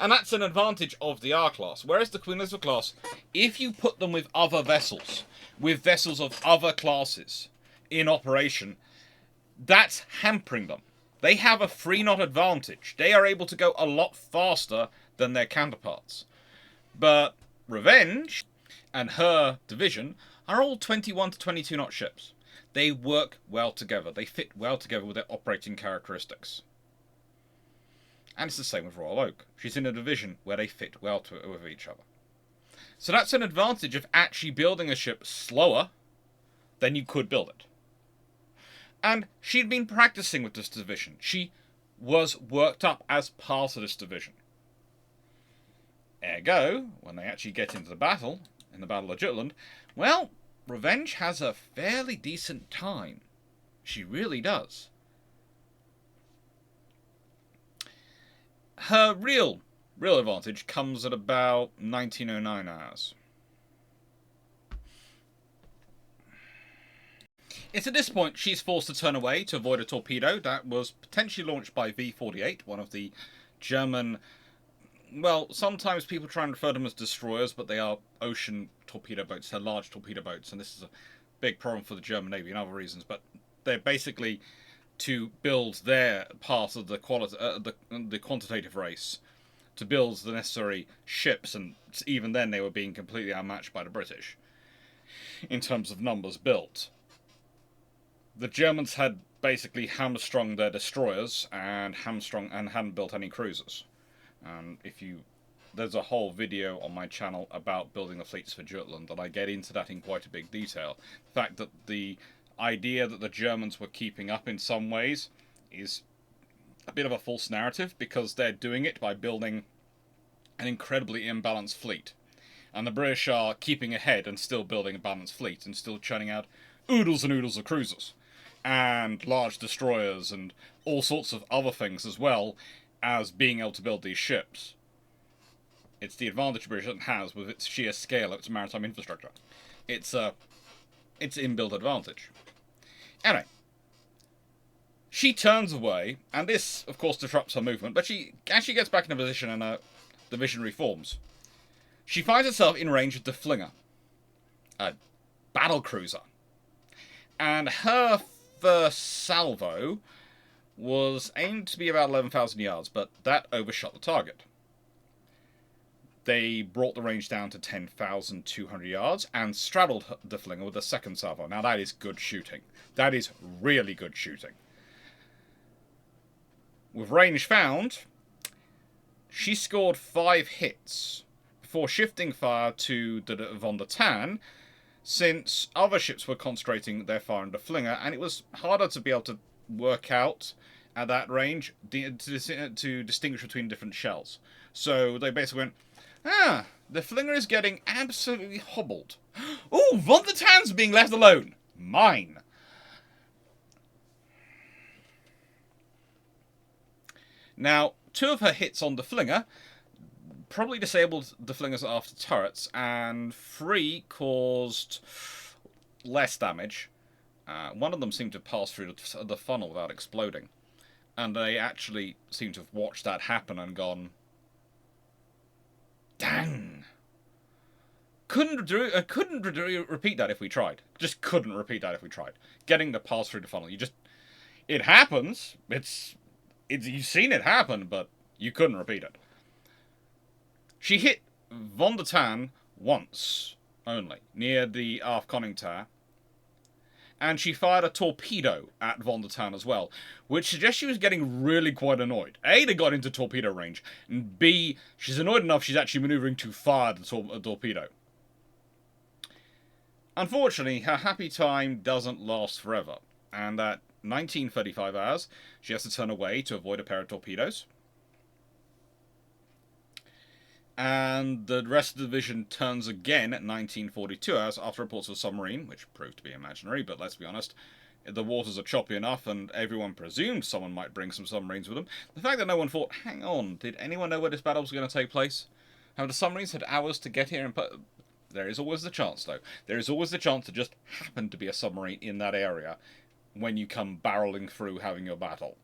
And that's an advantage of the R-class. Whereas the Queen Elizabeth class, if you put them with other vessels, with vessels of other classes in operation, that's hampering them. They have a free knot advantage. They are able to go a lot faster than their counterparts. But Revenge and her division are all 21 to 22 knot ships. They work well together. They fit well together with their operating characteristics. And it's the same with Royal Oak. She's in a division where they fit well with each other. So that's an advantage of actually building a ship slower than you could build it. And she'd been practicing with this division. She was worked up as part of this division. Ergo, when they actually get into the battle, in the Battle of Jutland, well, Revenge has a fairly decent time. She really does. Her real advantage comes at about 1909 hours. It's at this point she's forced to turn away to avoid a torpedo that was potentially launched by V-48, one of the German... Well, sometimes people try and refer to them as destroyers, but they are ocean torpedo boats. They're large torpedo boats, and this is a big problem for the German Navy and other reasons. But they're basically to build their part of the quantitative race, to build the necessary ships, and even then they were being completely outmatched by the British in terms of numbers built. The Germans had basically hamstrung their destroyers and hadn't built any cruisers. And there's a whole video on my channel about building the fleets for Jutland, and I get into that in quite a big detail. The fact that the idea that the Germans were keeping up in some ways is a bit of a false narrative, because they're doing it by building an incredibly imbalanced fleet. And the British are keeping ahead and still building a balanced fleet and still churning out oodles and oodles of cruisers and large destroyers and all sorts of other things as well as being able to build these ships. It's the advantage Britain has with its sheer scale of its maritime infrastructure. It's inbuilt advantage. Anyway, she turns away, and this, of course, disrupts her movement, but she actually gets back in a position and her division reforms. She finds herself in range of the Flinger, a battle cruiser. And her first salvo was aimed to be about 11,000 yards, but that overshot the target. They brought the range down to 10,200 yards and straddled the Flinger with a second salvo. Now that is good shooting. That is really good shooting. With range found, she scored 5 hits before shifting fire to the Von der Tann, since other ships were concentrating their fire on the Flinger, and it was harder to be able to work out at that range to distinguish between different shells. So they basically went, the Flinger is getting absolutely hobbled. Ooh, Von der Tann's being left alone. Mine. Now, 2 of her hits on the Flinger probably disabled the Flinger's after turrets, and 3 caused less damage. One of them seemed to pass through the funnel without exploding. And they actually seem to have watched that happen and gone, dang! couldn't repeat that if we tried. Just couldn't repeat that if we tried. Getting the pass through the funnel, it happens. It's you've seen it happen, but you couldn't repeat it. She hit Von der Tann once only, near the aft conning tower, and she fired a torpedo at Von der Tann as well, which suggests she was getting really quite annoyed. A, they got into torpedo range, and B, she's annoyed enough she's actually manoeuvring to fire the torpedo. Unfortunately, her happy time doesn't last forever, and at 1935 hours, she has to turn away to avoid a pair of torpedoes. And the rest of the division turns again at 1942 hours after reports of a submarine, which proved to be imaginary, but let's be honest, the waters are choppy enough and everyone presumed someone might bring some submarines with them. The fact that no one thought, hang on, did anyone know where this battle was going to take place? Have the submarines had hours to get here? There is always the chance, though. There is always the chance to just happen to be a submarine in that area when you come barreling through having your battle.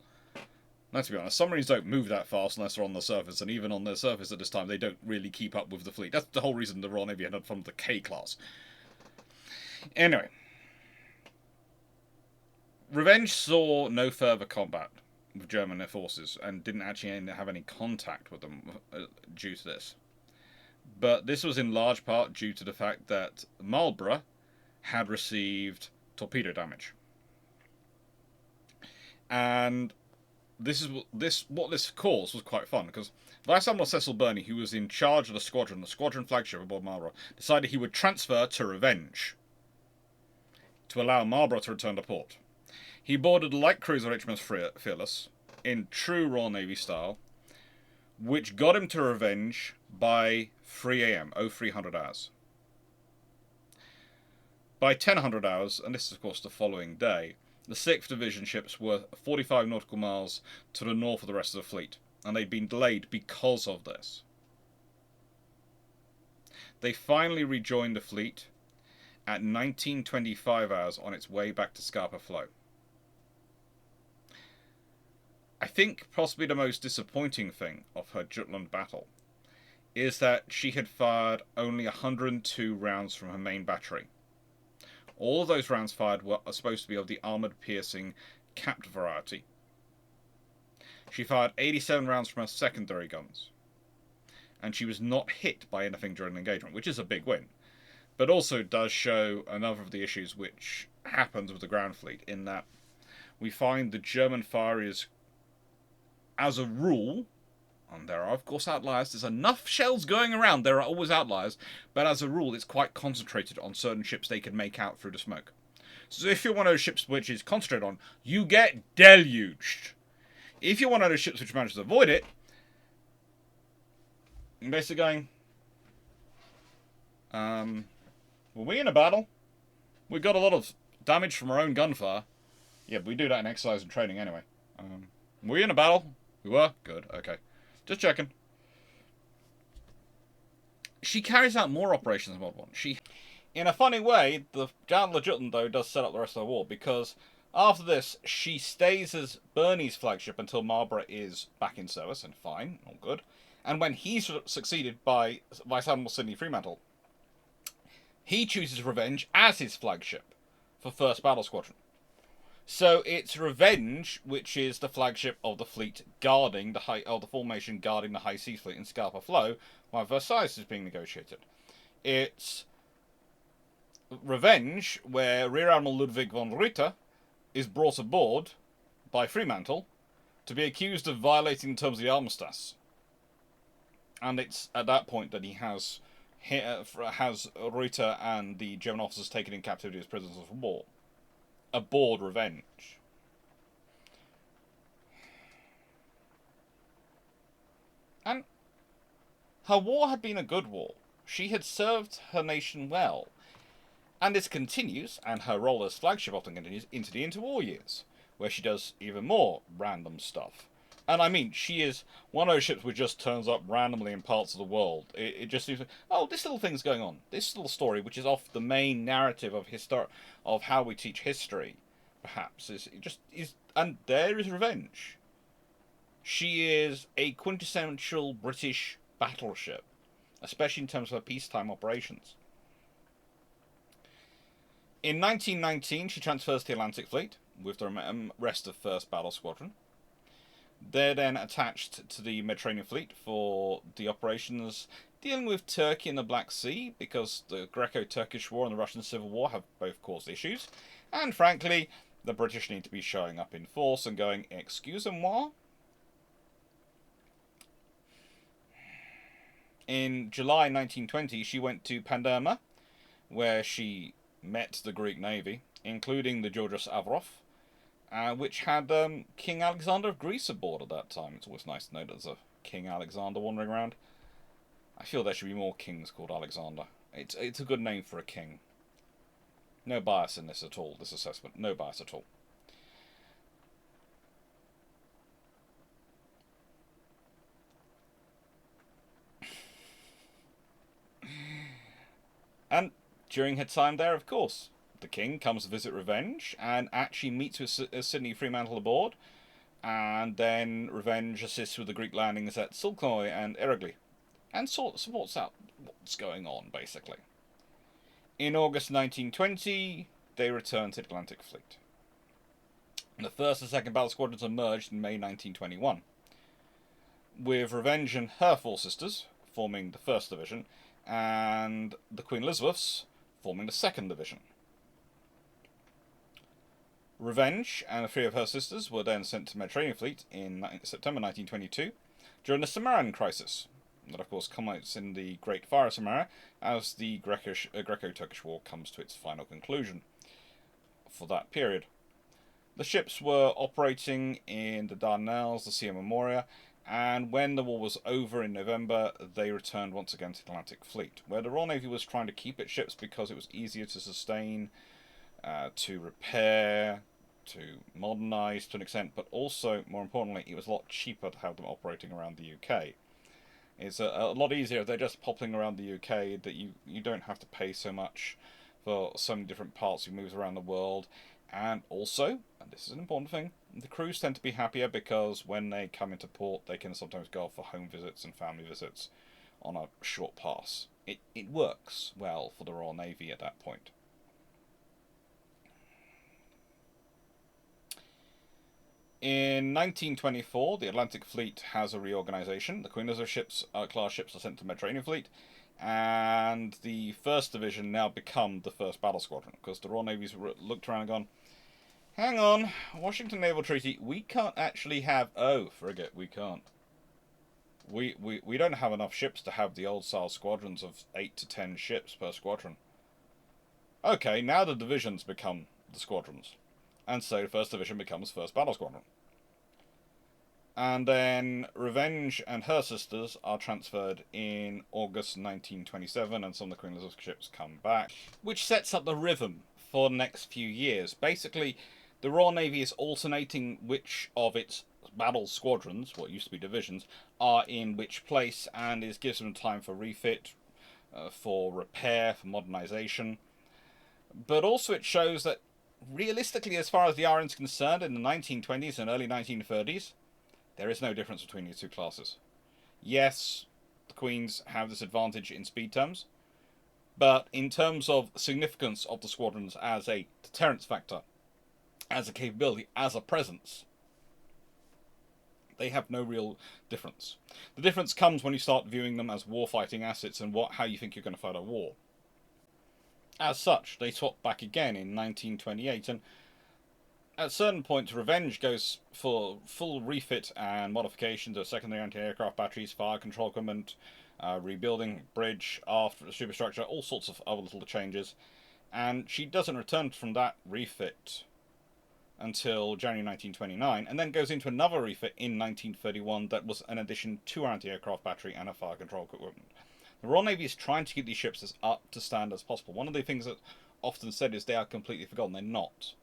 Let's be honest, submarines don't move that fast unless they're on the surface, and even on their surface at this time, they don't really keep up with the fleet. That's the whole reason the Royal Navy had from the K-class. Anyway. Revenge saw no further combat with German forces, and didn't actually have any contact with them due to this. But this was in large part due to the fact that Marlborough had received torpedo damage. And what this caused was quite fun, because Vice Admiral Cecil Burney, who was in charge of the squadron flagship aboard Marlborough, decided he would transfer to Revenge to allow Marlborough to return to port. He boarded a light cruiser HMS Fearless in true Royal Navy style, which got him to Revenge by 3 a.m., 0300 hours. By 1000 hours, and this is of course the following day, the 6th Division ships were 45 nautical miles to the north of the rest of the fleet, and they'd been delayed because of this. They finally rejoined the fleet at 1925 hours on its way back to Scapa Flow. I think possibly the most disappointing thing of her Jutland battle is that she had fired only 102 rounds from her main battery. All of those rounds fired were supposed to be of the armoured-piercing capped variety. She fired 87 rounds from her secondary guns, and she was not hit by anything during the engagement, which is a big win, but also does show another of the issues which happens with the ground fleet, in that we find the German fire is, as a rule, and there are of course outliers, there's enough shells going around, there are always outliers, but as a rule it's quite concentrated on certain ships they can make out through the smoke. So if you're one of those ships which is concentrated on, you get deluged. If you're one of those ships which manages to avoid it, you're basically going, were we in a battle? We got a lot of damage from our own gunfire. Yeah, we do that in exercise and training anyway. Were we in a battle? We were? Good, okay. Just checking. She carries out more operations in World War I. In a funny way, the Chandler Jutland, though, does set up the rest of the war, because after this, she stays as Burney's flagship until Marlborough is back in service, and fine, all good. And when he's succeeded by Vice Admiral Sidney Fremantle, he chooses Revenge as his flagship for 1st Battle Squadron. So it's Revenge, which is the flagship of the fleet guarding the formation guarding the High Seas Fleet in Scapa Flow, while Versailles is being negotiated. It's Revenge, where Rear Admiral Ludwig von Ruyter is brought aboard by Fremantle to be accused of violating the terms of the armistice. And it's at that point that he has Ruyter and the German officers taken in captivity as prisoners of war. Aboard Revenge. And her war had been a good war. She had served her nation well. And this continues, and her role as flagship often continues, into the interwar years, where she does even more random stuff. And I mean, she is one of those ships which just turns up randomly in parts of the world. It just seems like, oh, this little thing's going on. This little story, which is off the main narrative of how we teach history, perhaps, and there is Revenge. She is a quintessential British battleship, especially in terms of her peacetime operations. In 1919, she transfers to the Atlantic Fleet with the rest of 1st Battle Squadron. They're then attached to the Mediterranean Fleet for the operations dealing with Turkey and the Black Sea, because the Greco-Turkish War and the Russian Civil War have both caused issues. And frankly, the British need to be showing up in force and going, excusez-moi. In July 1920, she went to Panderma, where she met the Greek Navy, including the Georgios Avrof, which had King Alexander of Greece aboard at that time. It's always nice to know that there's a King Alexander wandering around. I feel there should be more kings called Alexander. It's a good name for a king. No bias in this at all, this assessment. No bias at all. And during her time there, of course, the king comes to visit Revenge and actually meets with Sidney Fremantle aboard. And then Revenge assists with the Greek landings at Sulkoi and Eregli, and supports out what's going on, basically. In August 1920, they return to the Atlantic Fleet. The 1st and 2nd Battle Squadrons emerged in May 1921, with Revenge and her 4 sisters forming the 1st Division, and the Queen Elizabeths forming the 2nd Division. Revenge and 3 of her sisters were then sent to the Mediterranean Fleet in September 1922 during the Samarran crisis, that of course culminates in the Great Fire of Samarra as the Greco-Turkish War comes to its final conclusion for that period. The ships were operating in the Dardanelles, the Sea of Memoria, and when the war was over in November, they returned once again to the Atlantic Fleet, where the Royal Navy was trying to keep its ships because it was easier to sustain, to repair, to modernise to an extent, but also, more importantly, it was a lot cheaper to have them operating around the UK. It's a lot easier if they're just popping around the UK, that you don't have to pay so much for so many different parts you move around the world. And also, and this is an important thing, the crews tend to be happier because when they come into port, they can sometimes go off for home visits and family visits on a short pass. It works well for the Royal Navy at that point. In 1924, the Atlantic Fleet has a reorganisation. The Queen Elizabeth class ships are sent to the Mediterranean Fleet, and the 1st Division now become the 1st Battle Squadron, because the Royal Navy's looked around and gone, hang on, Washington Naval Treaty, we can't actually have... Oh, frigate, we can't. We don't have enough ships to have the old-style squadrons of 8 to 10 ships per squadron. Okay, now the divisions become the squadrons. And so 1st Division becomes 1st Battle Squadron. And then Revenge and her sisters are transferred in August 1927, and some of the Queen Elizabeth ships come back, which sets up the rhythm for the next few years. Basically, the Royal Navy is alternating which of its battle squadrons, what used to be divisions, are in which place, and it gives them time for refit, for repair, for modernisation. But also it shows that realistically, as far as the RN is concerned, in the 1920s and early 1930s, there is no difference between these two classes. Yes, the Queens have this advantage in speed terms, but in terms of significance of the squadrons as a deterrence factor, as a capability, as a presence, they have no real difference. The difference comes when you start viewing them as warfighting assets and how you think you're going to fight a war. As such, they swapped back again in 1928, and at certain points, Revenge goes for full refit and modification to secondary anti-aircraft batteries, fire control equipment, rebuilding bridge, aft superstructure, all sorts of other little changes. And she doesn't return from that refit until January 1929, and then goes into another refit in 1931 that was an addition to her anti-aircraft battery and a fire control equipment. The Royal Navy is trying to keep these ships as up to standard as possible. One of the things that often said is they are completely forgotten. They're not.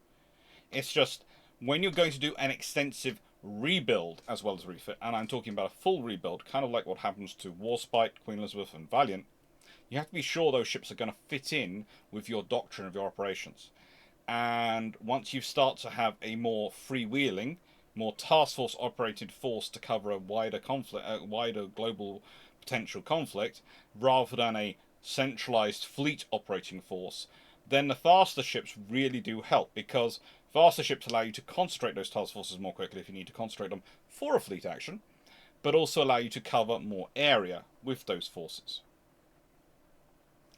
It's just, when you're going to do an extensive rebuild as well as refit, and I'm talking about a full rebuild, kind of like what happens to Warspite, Queen Elizabeth, and Valiant, you have to be sure those ships are going to fit in with your doctrine of your operations. And once you start to have a more freewheeling, more task force operated force to cover a wider conflict, a wider global potential conflict, rather than a centralized fleet operating force, then the faster ships really do help, because faster ships allow you to concentrate those task forces more quickly if you need to concentrate them for a fleet action, but also allow you to cover more area with those forces.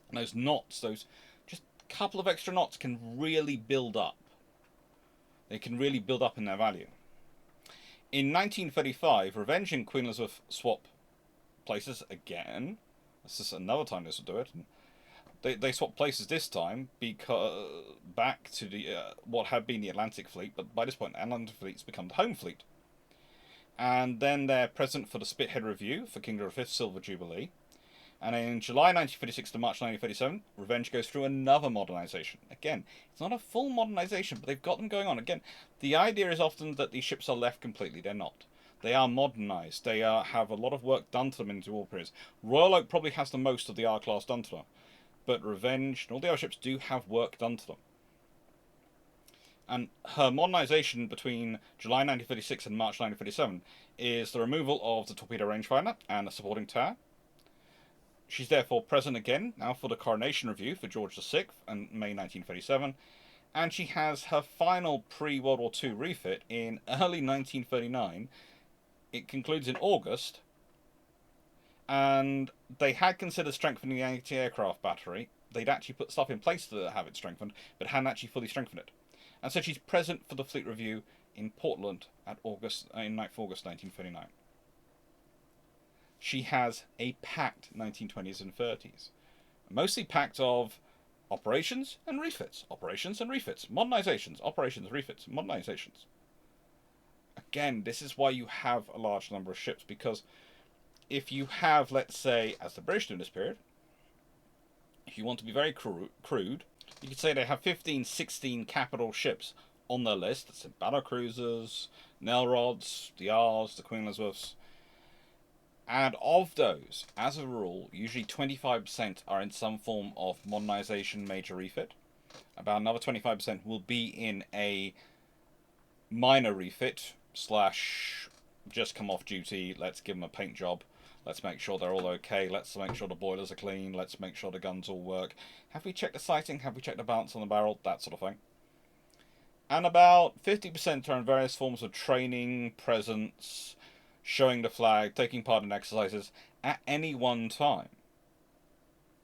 And those knots, those just couple of extra knots, can really build up. They can really build up in their value. In 1935, Revenge and Queen Elizabeth swap places again. This is another time this will do it. They swap places this time because back to the what had been the Atlantic Fleet, but by this point the Atlantic Fleet's become the home fleet. And then they're present for the Spithead Review for King George V's Silver Jubilee. And in July 1936 to March 1937, Revenge goes through another modernisation. Again, it's not a full modernisation, but they've got them going on. Again, the idea is often that these ships are left completely. They're not. They are modernised. They have a lot of work done to them in war periods. Royal Oak probably has the most of the R-class done to them, but Revenge and all the other ships do have work done to them. And her modernisation between July 1936 and March 1937 is the removal of the torpedo rangefinder and the supporting tower. She's therefore present again now for the Coronation Review for George VI in May 1937, and she has her final pre-World War II refit in early 1939. It concludes in August, and they had considered strengthening the anti-aircraft battery. They'd actually put stuff in place to have it strengthened, but hadn't actually fully strengthened it. And so she's present for the Fleet Review in Portland in 9th August 1939. She has a packed 1920s and 30s, mostly packed of operations and refits, modernizations, operations, refits, modernizations. Again, this is why you have a large number of ships, because if you have, let's say, as the British do in this period, if you want to be very crude, you could say they have 15, 16 capital ships on their list. That's battle cruisers, Nelrods, the R's, the Queen Elizabeths. And of those, as a rule, usually 25% are in some form of modernization, major refit. About another 25% will be in a minor refit slash just come off duty. Let's give them a paint job. Let's make sure they're all okay. Let's make sure the boilers are clean. Let's make sure the guns all work. Have we checked the sighting? Have we checked the balance on the barrel? That sort of thing. And about 50% are in various forms of training, presence, showing the flag, taking part in exercises at any one time.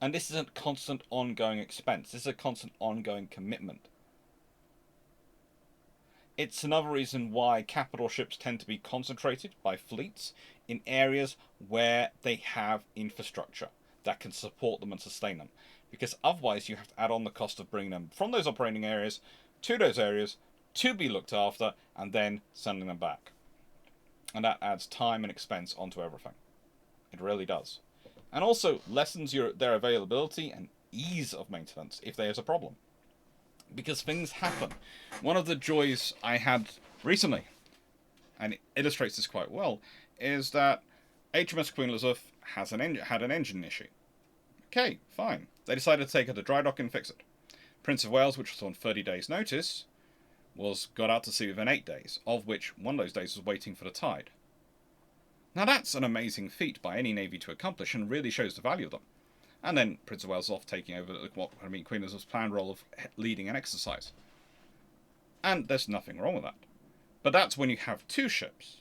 And this is a constant ongoing expense. This is a constant ongoing commitment. It's another reason why capital ships tend to be concentrated by fleets in areas where they have infrastructure that can support them and sustain them. Because otherwise you have to add on the cost of bringing them from those operating areas to those areas to be looked after and then sending them back. And that adds time and expense onto everything. It really does. And also lessens their availability and ease of maintenance if there's a problem. Because things happen. One of the joys I had recently, and it illustrates this quite well, is that HMS Queen Elizabeth had an engine issue. Okay, fine. They decided to take her to dry dock and fix it. Prince of Wales, which was on 30 days' notice, was got out to sea within 8 days, of which one of those days was waiting for the tide. Now that's an amazing feat by any navy to accomplish, and really shows the value of them. And then Prince of Wales off taking over Queen Elizabeth's planned role of leading an exercise. And there's nothing wrong with that. But that's when you have 2 ships.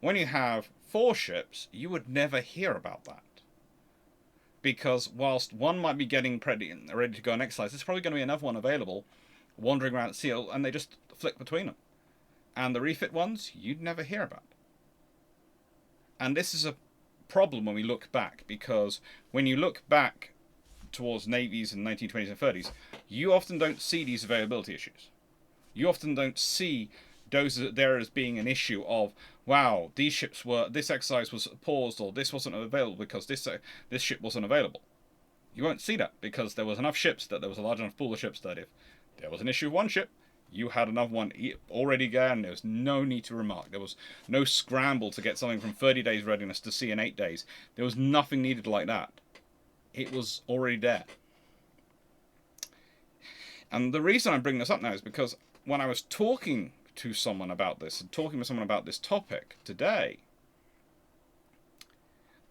When you have 4 ships, you would never hear about that. Because whilst one might be getting ready to go on exercise, there's probably going to be another one available, wandering around at sea, and they just flick between them. And the refit ones, you'd never hear about. And this is a problem when we look back, because when you look back towards navies in the 1920s and 30s, you often don't see these availability issues. You often don't see there as being an issue of, wow, this exercise was paused, or this wasn't available because this ship wasn't available. You won't see that, because there was enough ships that there was a large enough pool of ships that if there was an issue with one ship, you had another one already there, and there was no need to remark. There was no scramble to get something from 30 days readiness to sea in 8 days. There was nothing needed like that. It was already there. And the reason I'm bringing this up now is because when I was talking to someone about this, and talking with someone about this topic today,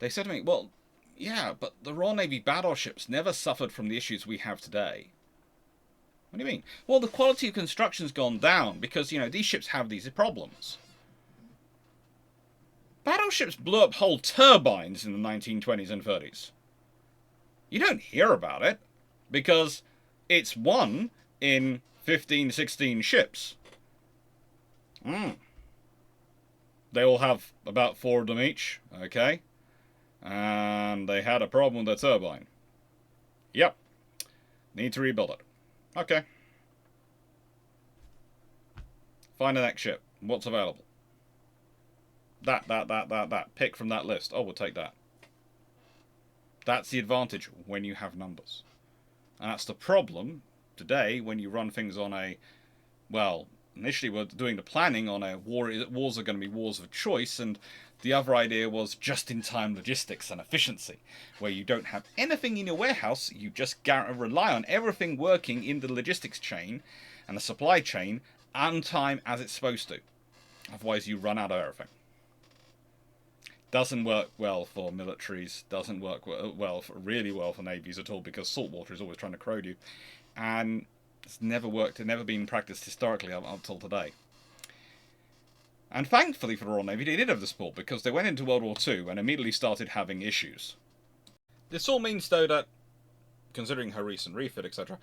they said to me, well, Yeah, but the Royal Navy battleships never suffered from the issues we have today. What do you mean? Well, the quality of construction's gone down because, these ships have these problems. Battleships blew up whole turbines in the 1920s and 30s. You don't hear about it because it's one in 15, 16 ships. They all have about 4 of them each, okay? And they had a problem with their turbine. Yep. Need to rebuild it. Okay. Find the next ship. What's available? That. Pick from that list. Oh, we'll take that. That's the advantage when you have numbers. And that's the problem today when you run things on a, well, initially we're doing the planning on a wars are going to be wars of choice, and the other idea was just-in-time logistics and efficiency, where you don't have anything in your warehouse, you just rely on everything working in the logistics chain and the supply chain on time as it's supposed to. Otherwise you run out of everything. Doesn't work well for militaries, doesn't work really well for navies at all, because saltwater is always trying to corrode you. And it's never worked, it's never been practiced historically up until today. And thankfully for the Royal Navy, they did have the support, because they went into World War II and immediately started having issues. This all means, though, that, considering her recent refit, etc.,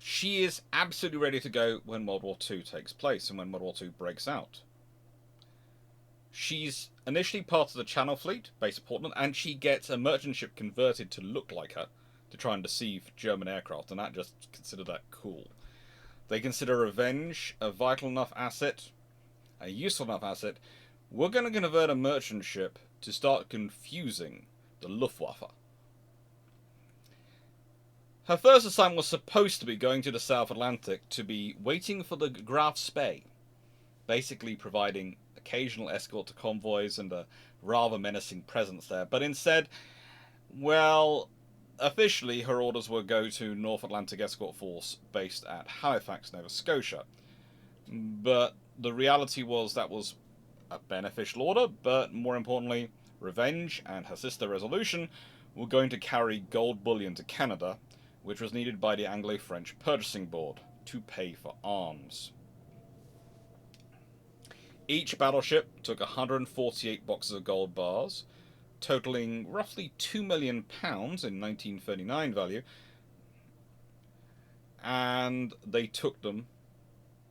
she is absolutely ready to go when World War II takes place and when World War II breaks out. She's initially part of the Channel Fleet, based at Portland, and she gets a merchant ship converted to look like her, to try and deceive German aircraft, and that just consider that cool. They consider Revenge a vital enough asset, a useful enough asset. We're going to convert a merchant ship to start confusing the Luftwaffe. Her first assignment was supposed to be going to the South Atlantic to be waiting for the Graf Spee, basically providing occasional escort to convoys and a rather menacing presence there. But instead, well, officially her orders were go to North Atlantic Escort Force based at Halifax, Nova Scotia. But the reality was that was a beneficial order, but more importantly, Revenge and her sister Resolution were going to carry gold bullion to Canada, which was needed by the Anglo-French Purchasing Board to pay for arms. Each battleship took 148 boxes of gold bars, totaling roughly £2 million in 1939 value, and they took them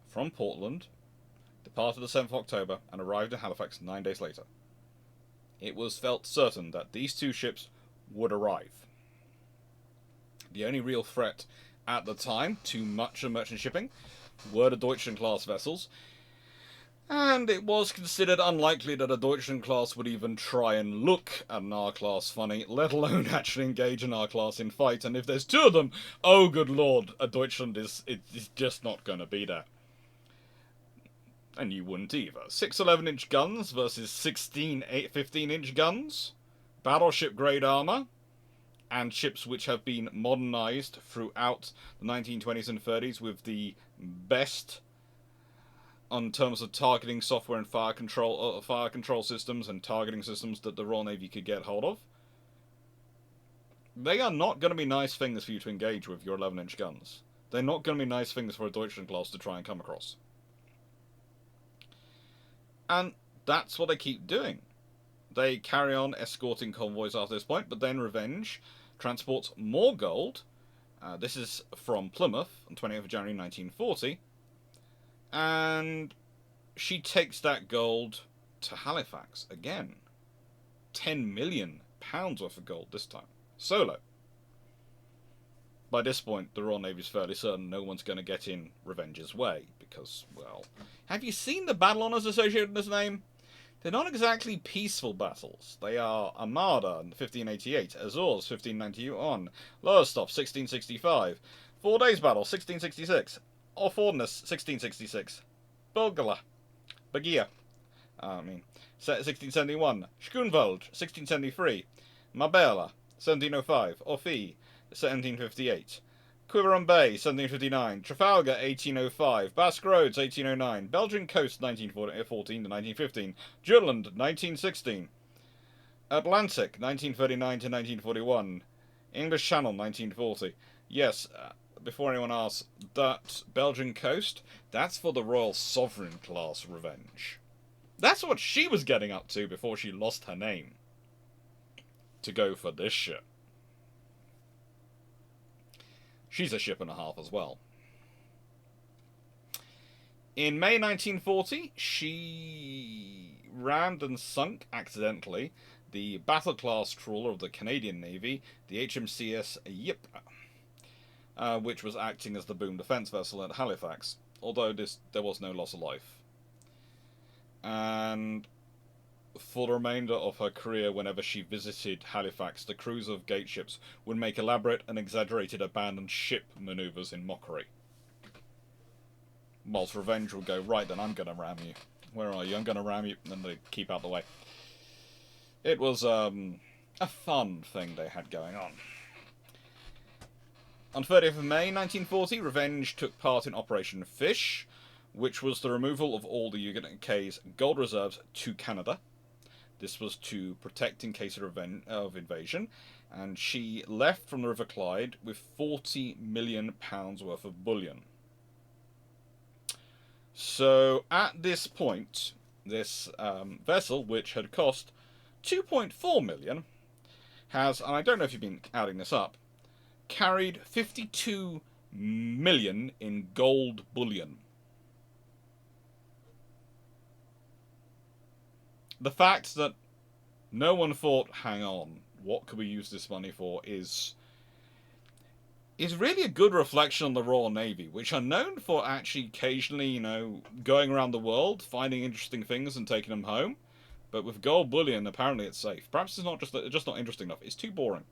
from Portland, departed the 7th of October, and arrived in Halifax 9 days later. It was felt certain that these two ships would arrive. The only real threat at the time to much of merchant shipping were the Deutschland-class vessels, and it was considered unlikely that a Deutschland-class would even try and look at an R-class funny, let alone actually engage an R-class in fight. And if there's 2 of them, oh good lord, a Deutschland is just not going to be there. And you wouldn't either. 6 11-inch guns versus 16 15-inch guns, battleship-grade armour, and ships which have been modernised throughout the 1920s and 30s with the best on terms of targeting software and fire control systems and targeting systems that the Royal Navy could get hold of. They are not going to be nice things for you to engage with your 11-inch guns. They're not going to be nice things for a Deutschland class to try and come across. And that's what they keep doing. They carry on escorting convoys after this point, but then Revenge transports more gold. This is from Plymouth on 20th of January 1940. And she takes that gold to Halifax again. £10 million worth of gold this time. Solo. By this point, the Royal Navy's fairly certain no one's going to get in Revenge's way, because, well, have you seen the battle honours associated with this name? They're not exactly peaceful battles. They are Armada in 1588, Azores 1591, Lowestoft 1665, 4 Days Battle 1666, Orfordness 1666, Bulgala, Bagia, 1671, Schoonveld 1673, Marbella 1705, Orphy 1758, Quiberon Bay 1759, Trafalgar 1805, Basque Roads 1809, Belgian Coast 1914 to 1915, Jutland 1916, Atlantic, 1939 to 1941. English Channel, 1940. Yes, before anyone asks, that Belgian coast, that's for the Royal Sovereign class Revenge. That's what she was getting up to before she lost her name. To go for this ship. She's a ship and a half as well. In May 1940, she rammed and sunk accidentally the battle class trawler of the Canadian Navy, the HMCS Yip, which was acting as the boom defence vessel at Halifax, although there was no loss of life. And for the remainder of her career, whenever she visited Halifax, the crews of gateships would make elaborate and exaggerated abandoned ship manoeuvres in mockery. Whilst Revenge would go, right then, I'm going to ram you. Where are you? I'm going to ram you. And then they'd keep out the way. It was a fun thing they had going on. On 30th of May 1940, Revenge took part in Operation Fish, which was the removal of all the UK's gold reserves to Canada. This was to protect in case of invasion, and she left from the River Clyde with £40 million worth of bullion. So at this point, this vessel, which had cost 2.4 million, has, and I don't know if you've been adding this up, carried 52 million in gold bullion. The fact that no one thought, hang on, what could we use this money for, is really a good reflection on the Royal Navy, which are known for actually occasionally, going around the world, finding interesting things and taking them home. But with gold bullion, apparently it's safe. Perhaps it's not just not interesting enough. It's too boring.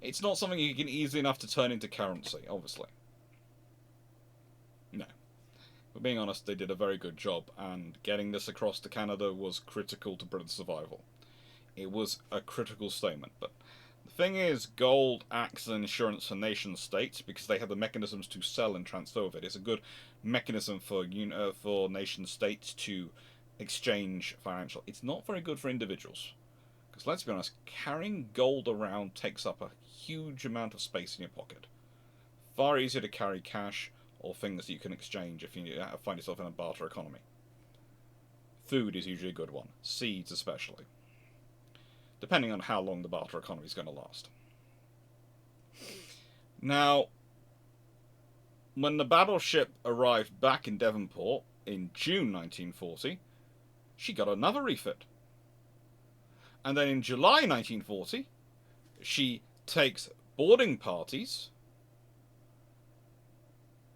It's not something you can easily enough to turn into currency, obviously. No. But being honest, they did a very good job, and getting this across to Canada was critical to Britain's survival. It was a critical statement, but the thing is, gold acts as an insurance for nation states because they have the mechanisms to sell and transfer of it. It's a good mechanism for nation states to exchange financial. It's not very good for individuals, because let's be honest, carrying gold around takes up a huge amount of space in your pocket. Far easier to carry cash or things that you can exchange if you find yourself in a barter economy. Food is usually a good one, seeds especially, depending on how long the barter economy is going to last. Now, when the battleship arrived back in Devonport in June 1940, she got another refit. And then in July 1940, she takes boarding parties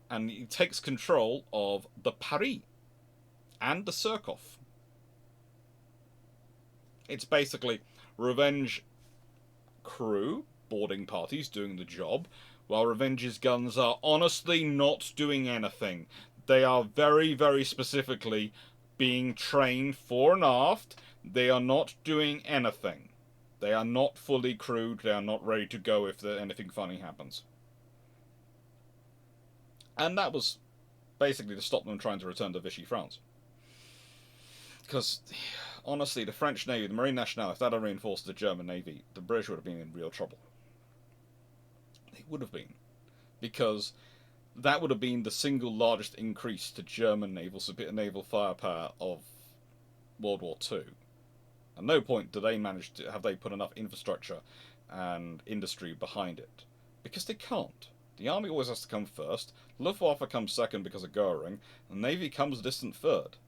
and takes control of the Paris and the Surkoff. It's basically Revenge crew, boarding parties doing the job, while Revenge's guns are honestly not doing anything. They are very, very specifically being trained fore and aft. They are not doing anything. They are not fully crewed. They are not ready to go if anything funny happens. And that was basically to stop them trying to return to Vichy France. Because, honestly, the French Navy, the Marine Nationale, if that had reinforced the German Navy, the British would have been in real trouble. They would have been. Because that would have been the single largest increase to German naval firepower of World War II. At no point do they have they put enough infrastructure and industry behind it. Because they can't. The army always has to come first, Luftwaffe comes second because of Goering, and the Navy comes a distant third.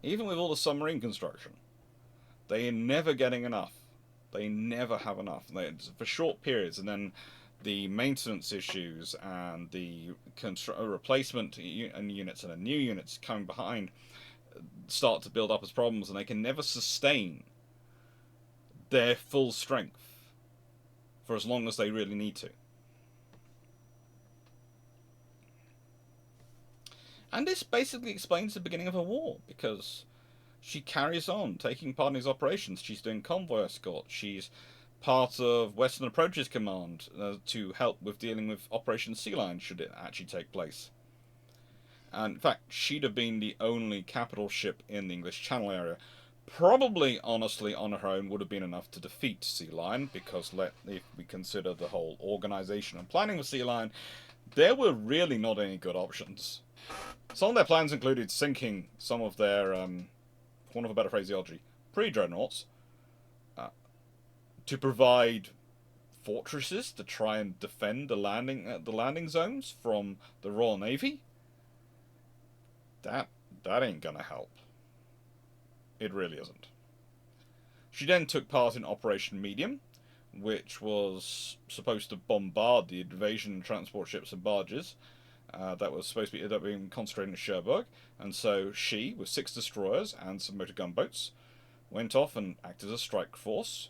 Even with all the submarine construction, they are never getting enough. They never have enough. For short periods, and then the maintenance issues and the replacement units and the new units coming behind start to build up as problems, and they can never sustain their full strength for as long as they really need to. And this basically explains the beginning of her war, because she carries on taking part in these operations. She's doing convoy escort. She's part of Western Approaches Command to help with dealing with Operation Sea Lion should it actually take place. And in fact, she'd have been the only capital ship in the English Channel area probably, honestly, on her own would have been enough to defeat Sea Lion, because if we consider the whole organisation and planning of Sea Lion, there were really not any good options. Some of their plans included sinking some of their, for want of a better phraseology, pre-dreadnoughts, to provide fortresses to try and defend the landing zones from the Royal Navy. That ain't gonna help. It really isn't. She then took part in Operation Medium, which was supposed to bombard the invasion transport ships and barges that was supposed to be being concentrated in Cherbourg. And so she, with 6 destroyers and some motor gunboats, went off and acted as a strike force.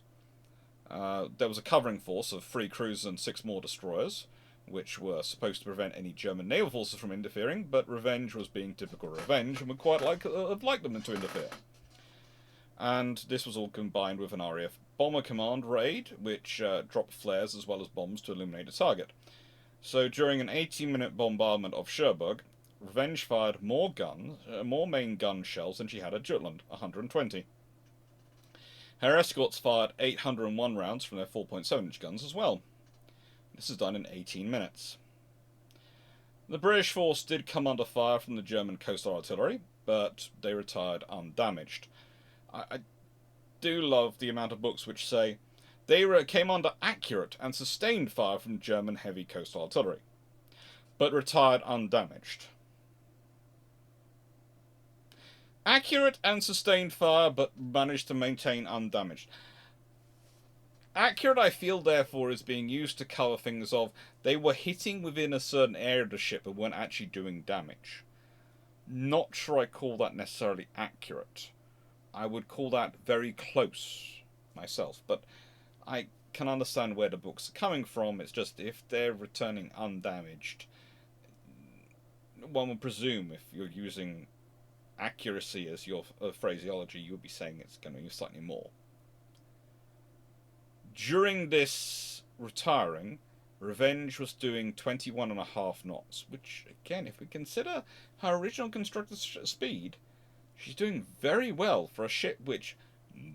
There was a covering force of 3 cruisers and 6 more destroyers, which were supposed to prevent any German naval forces from interfering, but Revenge was being typical Revenge and would quite have liked them to interfere. And this was all combined with an RAF Bomber Command raid, which dropped flares as well as bombs to illuminate a target. So during an 18-minute bombardment of Cherbourg, Revenge fired more main gun shells than she had at Jutland, 120. Her escorts fired 801 rounds from their 4.7-inch guns as well. This is done in 18 minutes. The British force did come under fire from the German coastal artillery, but they retired undamaged. I do love the amount of books which say they came under accurate and sustained fire from German heavy coastal artillery, but retired undamaged. Accurate and sustained fire, but managed to maintain undamaged. Accurate, I feel, therefore, is being used to cover things of they were hitting within a certain area of the ship but weren't actually doing damage. Not sure I call that necessarily accurate. I would call that very close myself, but I can understand where the books are coming from. It's just if they're returning undamaged, one would presume if you're using accuracy as your phraseology, you would be saying it's going to be slightly more. During this retiring, Revenge was doing 21.5 knots, which, again, if we consider her original constructed speed, she's doing very well for a ship which,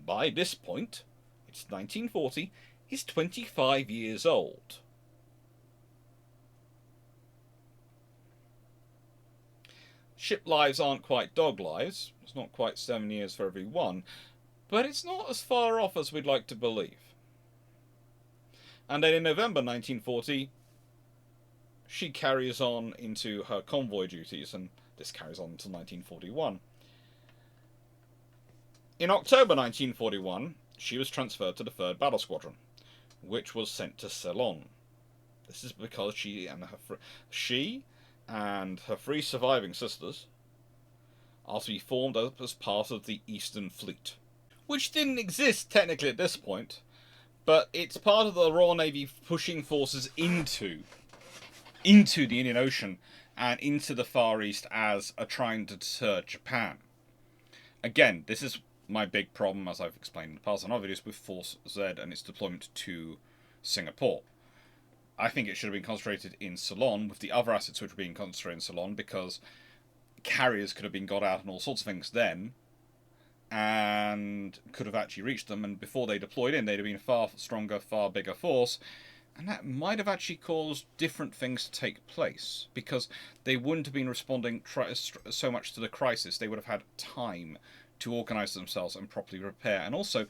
by this point, it's 1940, is 25 years old. Ship lives aren't quite dog lives. It's not quite 7 years for every one, but it's not as far off as we'd like to believe. And then in November 1940, she carries on into her convoy duties, and this carries on until 1941. In October 1941, she was transferred to the 3rd Battle Squadron, which was sent to Ceylon. This is because she and her 3 surviving sisters are to be formed up as part of the Eastern Fleet, which didn't exist technically at this point, but it's part of the Royal Navy pushing forces into the Indian Ocean and into the Far East as a trying to deter Japan. Again, this is my big problem, as I've explained in the past on our videos, with Force Z and its deployment to Singapore. I think it should have been concentrated in Ceylon with the other assets which were being concentrated in Ceylon, because carriers could have been got out and all sorts of things then, and could have actually reached them, and before they deployed in, they'd have been a far stronger, far bigger force, and that might have actually caused different things to take place, because they wouldn't have been responding so much to the crisis. They would have had time to organise themselves and properly prepare, and also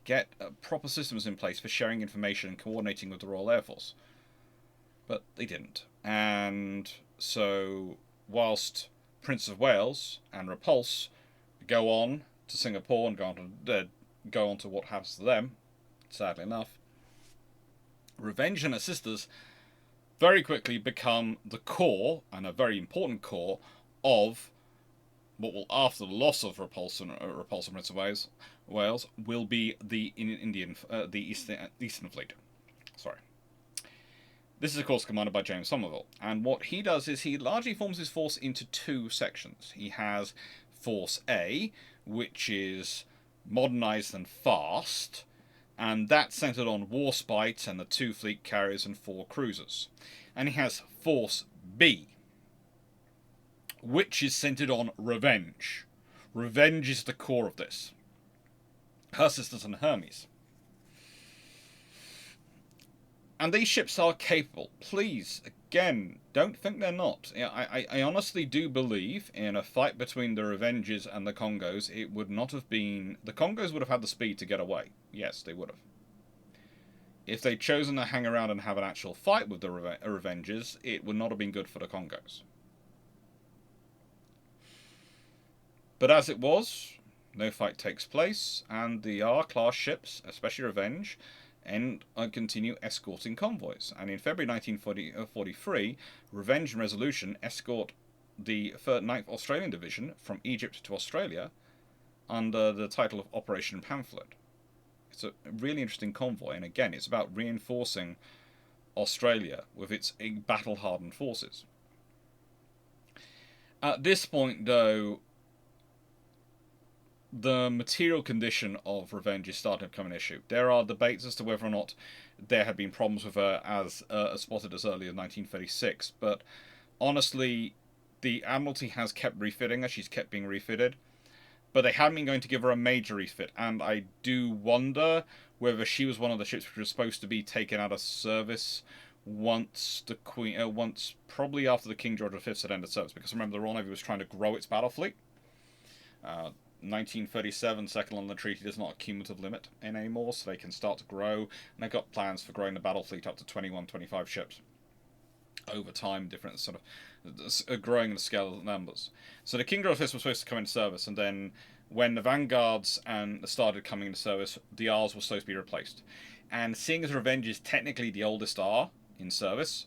get proper systems in place for sharing information and coordinating with the Royal Air Force. But they didn't. And so, whilst Prince of Wales and Repulse go on to Singapore and go on to what happens to them, sadly enough, Revenge and her sisters very quickly become the core, and a very important core, of what will, after the loss of Repulse and Prince of Wales, will be the Eastern Fleet. Sorry. This is, of course, commanded by James Somerville, and what he does is he largely forms his force into 2 sections. He has Force A, which is modernised and fast, and that's centred on Warspite and the 2 fleet carriers and 4 cruisers. And he has Force B, which is centred on Revenge. Revenge is the core of this. her sisters and Hermes. And these ships are capable. Please, again, don't think they're not. I honestly do believe in a fight between the Revenges and the Congos, it would not have been... The Congos would have had the speed to get away. Yes, they would have. If they'd chosen to hang around and have an actual fight with the Revenges, it would not have been good for the Congos. But as it was, no fight takes place, and the R-class ships, especially Revenge, and continue escorting convoys. And in February 1943, Revenge and Resolution escort the 9th Australian Division from Egypt to Australia under the title of Operation Pamphlet. It's a really interesting convoy, and again, it's about reinforcing Australia with its battle-hardened forces. At this point, though, the material condition of Revenge is starting to become an issue. There are debates as to whether or not there had been problems with her as spotted as early as 1936, but honestly, the Admiralty has kept refitting her. She's kept being refitted, but they haven't been going to give her a major refit, and I do wonder whether she was one of the ships which was supposed to be taken out of service once the Queen, once probably after the King George V had ended service, because remember the Royal Navy was trying to grow its battle fleet. 1937, second London Treaty, there's not a cumulative limit in anymore, so they can start to grow, and they've got plans for growing the battle fleet up to 21, 25 ships over time, different sort of growing the scale of the numbers. So the King George V was supposed to come into service, and then when the Vanguards and started coming into service, the R's were supposed to be replaced. And seeing as Revenge is technically the oldest R in service,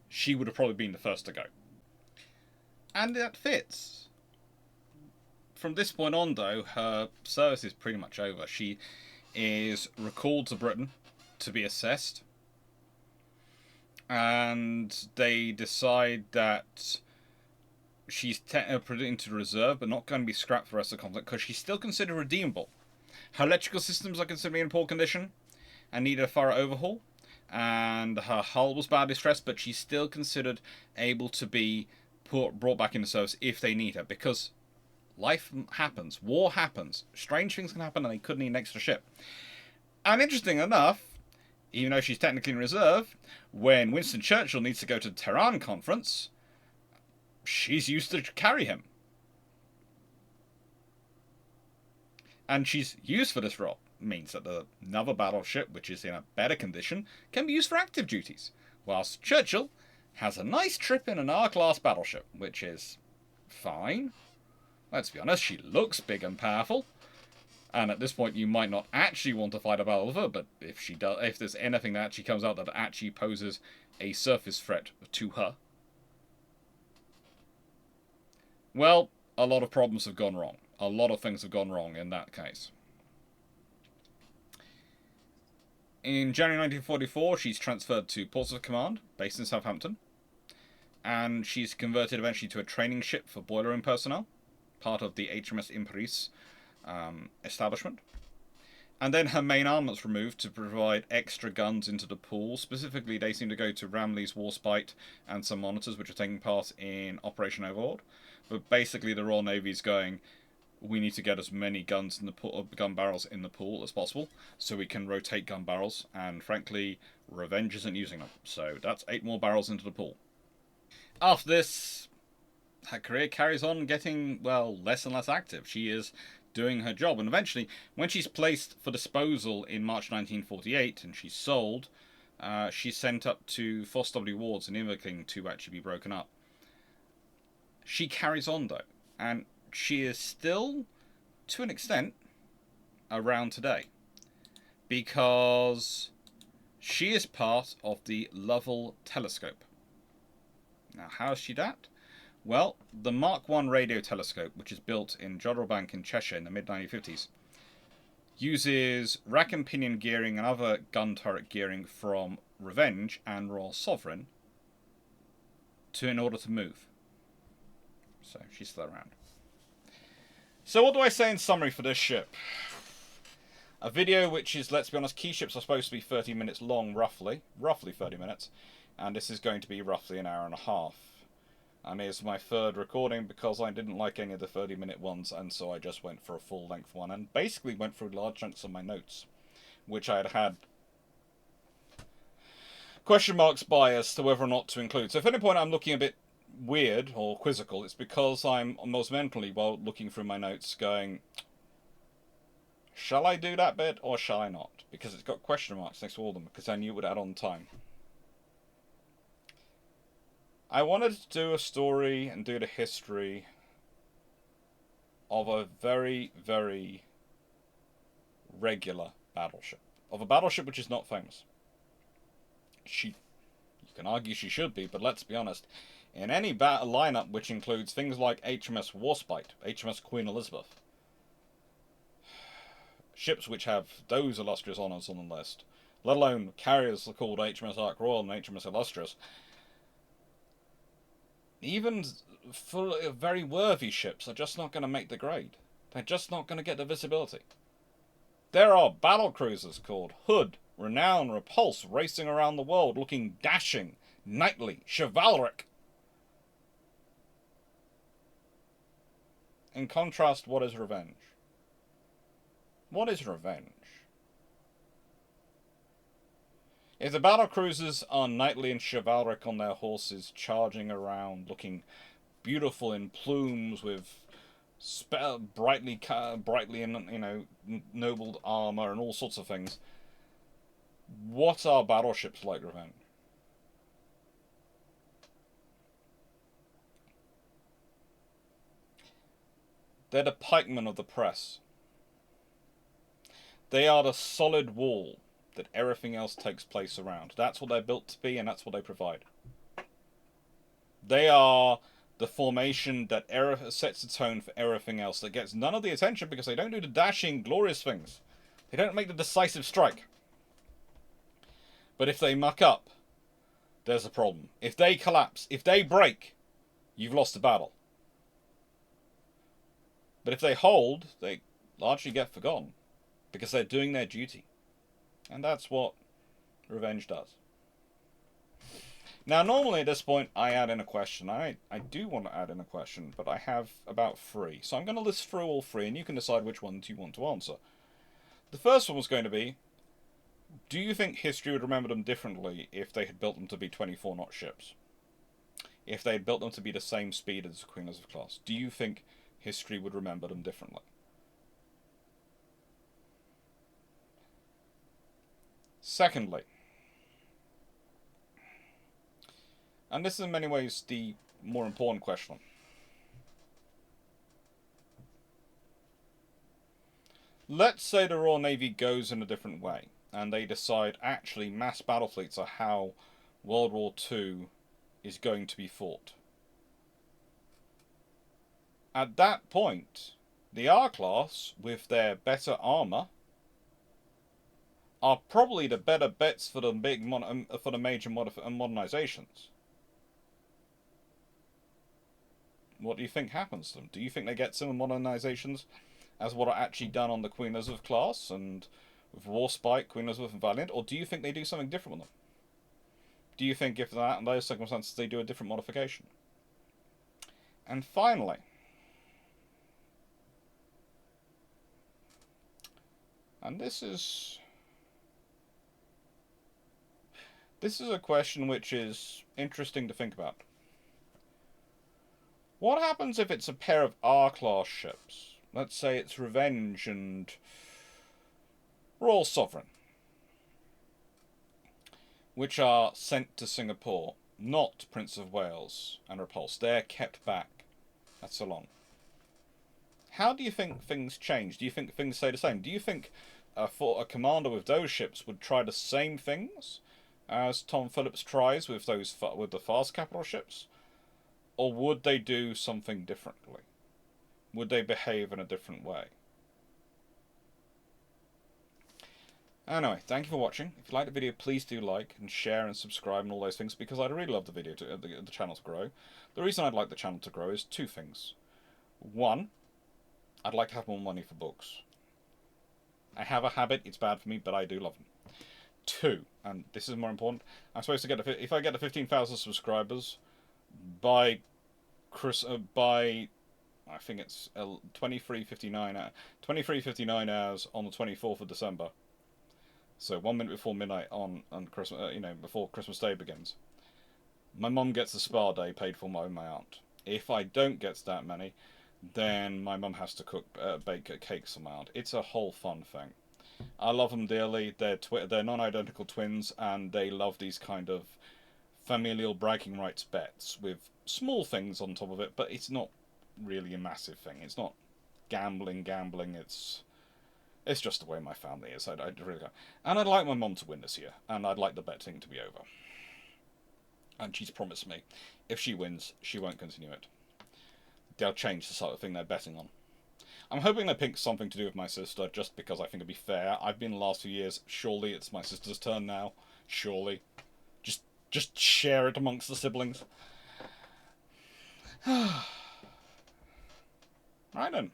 she would have probably been the first to go. And that fits. From this point on, though, her service is pretty much over. She is recalled to Britain to be assessed, and they decide that she's put into reserve, but not going to be scrapped for the rest of the conflict, because she's still considered redeemable. Her electrical systems are considered in poor condition and needed a thorough overhaul, and her hull was badly stressed, but she's still considered able to be brought back into service if they need her, because life happens, war happens, strange things can happen, and they could need an extra ship. And interesting enough, even though she's technically in reserve, when Winston Churchill needs to go to the Tehran conference, she's used to carry him. And she's used for this role. It means that another battleship, which is in a better condition, can be used for active duties, whilst Churchill has a nice trip in an R-class battleship, which is fine. Let's be honest, she looks big and powerful, and at this point you might not actually want to fight a battle with her, but if she does, if there's anything that actually comes out that actually poses a surface threat to her, well, a lot of problems have gone wrong. A lot of things have gone wrong in that case. In January 1944, she's transferred to Portsmouth Command, based in Southampton, and she's converted eventually to a training ship for boiler room personnel, part of the HMS Imperice establishment. And then her main armament's removed to provide extra guns into the pool. Specifically, they seem to go to Ramley's Warspite and some monitors, which are taking part in Operation Overlord. But basically, the Royal Navy's going, we need to get as many guns in the pool, gun barrels in the pool as possible, so we can rotate gun barrels. And frankly, Revenge isn't using them, so that's 8 more barrels into the pool. After this, her career carries on getting, well, less and less active. She is doing her job, and eventually, when she's placed for disposal in March 1948 and she's sold, she's sent up to Foster W. Ward's in Inverclyde to actually be broken up. She carries on, though, and she is still, to an extent, around today, because she is part of the Lovell telescope. Now, how is she that? Well, the Mark I radio telescope, which is built in Jodrell Bank in Cheshire in the mid-1950s, uses rack and pinion gearing and other gun turret gearing from Revenge and Royal Sovereign in order to move. So she's still around. So what do I say in summary for this ship? A video which is, let's be honest, key ships are supposed to be 30 minutes long, roughly 30 minutes, and this is going to be roughly an hour and a half. And it's my third recording because I didn't like any of the 30-minute ones, and so I just went for a full-length one and basically went through large chunks of my notes, which I had question marks by as to whether or not to include. So if at any point I'm looking a bit weird or quizzical, it's because I'm most mentally, while looking through my notes, going, shall I do that bit or shall I not? Because it's got question marks next to all of them, because I knew it would add on time. I wanted to do a story and do the history of a very, very regular battleship. Of a battleship which is not famous. You can argue she should be, but let's be honest. In any lineup which includes things like HMS Warspite, HMS Queen Elizabeth, ships which have those illustrious honours on the list, let alone carriers called HMS Ark Royal and HMS Illustrious, even very worthy ships are just not going to make the grade. They're just not going to get the visibility. There are battle cruisers called Hood, Renown, Repulse racing around the world looking dashing, knightly, chivalric. In contrast, what is revenge? What is revenge? If the battle cruisers are knightly and chivalric on their horses, charging around, looking beautiful in plumes with brightly nobled armor and all sorts of things, what are battleships like revenge? They're the pikemen of the press. They are the solid wall that everything else takes place around. That's what they're built to be, and that's what they provide. They are the formation that sets the tone for everything else, that gets none of the attention because they don't do the dashing, glorious things. They don't make the decisive strike. But if they muck up, there's a problem. If they collapse, if they break, you've lost the battle. But if they hold, they largely get forgotten because they're doing their duty. And that's what revenge does. Now, normally at this point, I add in a question. I do want to add in a question, but I have about 3. So I'm going to list through all 3, and you can decide which ones you want to answer. The first one was going to be, do you think history would remember them differently if they had built them to be 24-knot ships? If they had built them to be the same speed as the Queen Elizabeth class? Do you think history would remember them differently? Secondly, and this is in many ways the more important question, let's say the Royal Navy goes in a different way, and they decide actually mass battle fleets are how World War II is going to be fought. At that point, the R-class, with their better armour, are probably the better bets for the major modernizations. What do you think happens to them? Do you think they get similar modernizations as what are actually done on the Queen Elizabeth class and with Warspite, Queen Elizabeth and Valiant, or do you think they do something different with them? Do you think if that in those circumstances they do a different modification? And finally, and this is a question which is interesting to think about. What happens if it's a pair of R-class ships? Let's say it's Revenge and Royal Sovereign, which are sent to Singapore, not Prince of Wales and Repulse. They're kept back. That's so long. How do you think things change? Do you think things stay the same? Do you think for a commander with those ships would try the same things as Tom Phillips tries with the fast capital ships? Or would they do something differently? Would they behave in a different way? Anyway, thank you for watching. If you like the video, please do like and share and subscribe and all those things, because I'd really love the channel to grow. The reason I'd like the channel to grow is 2 things. 1, I'd like to have more money for books. I have a habit, it's bad for me, but I do love them. 2, and this is more important, I'm supposed to get if I get to 15,000 subscribers by by I think it's 23:59 hours on the 24th of December. So 1 minute before midnight on Christmas, before Christmas Day begins. My mum gets the spa day paid for by my aunt. If I don't get that many, then my mum has to bake cakes for my aunt. It's a whole fun thing. I love them dearly. They're non-identical twins, and they love these kind of familial bragging rights bets with small things on top of it. But it's not really a massive thing. It's not gambling. It's just the way my family is. I really go. And I'd like my mum to win this year, and I'd like the betting to be over. And she's promised me, if she wins, she won't continue it. They'll change the sort of thing they're betting on. I'm hoping they pick something to do with my sister, just because I think it'd be fair. I've been the last few years. Surely it's my sister's turn now. Surely, just share it amongst the siblings. Right then.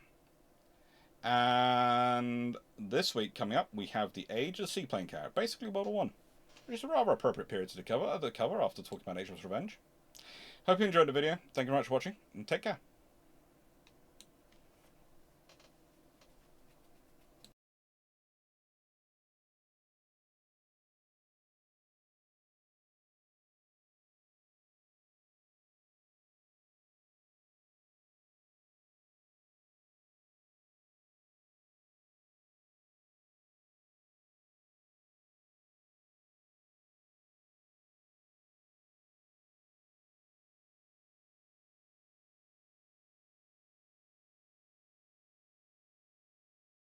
And this week coming up, we have the Age of the Seaplane Carrier, basically World War One, which is a rather appropriate period to cover after talking about HMS Revenge. Hope you enjoyed the video. Thank you very much for watching, and take care.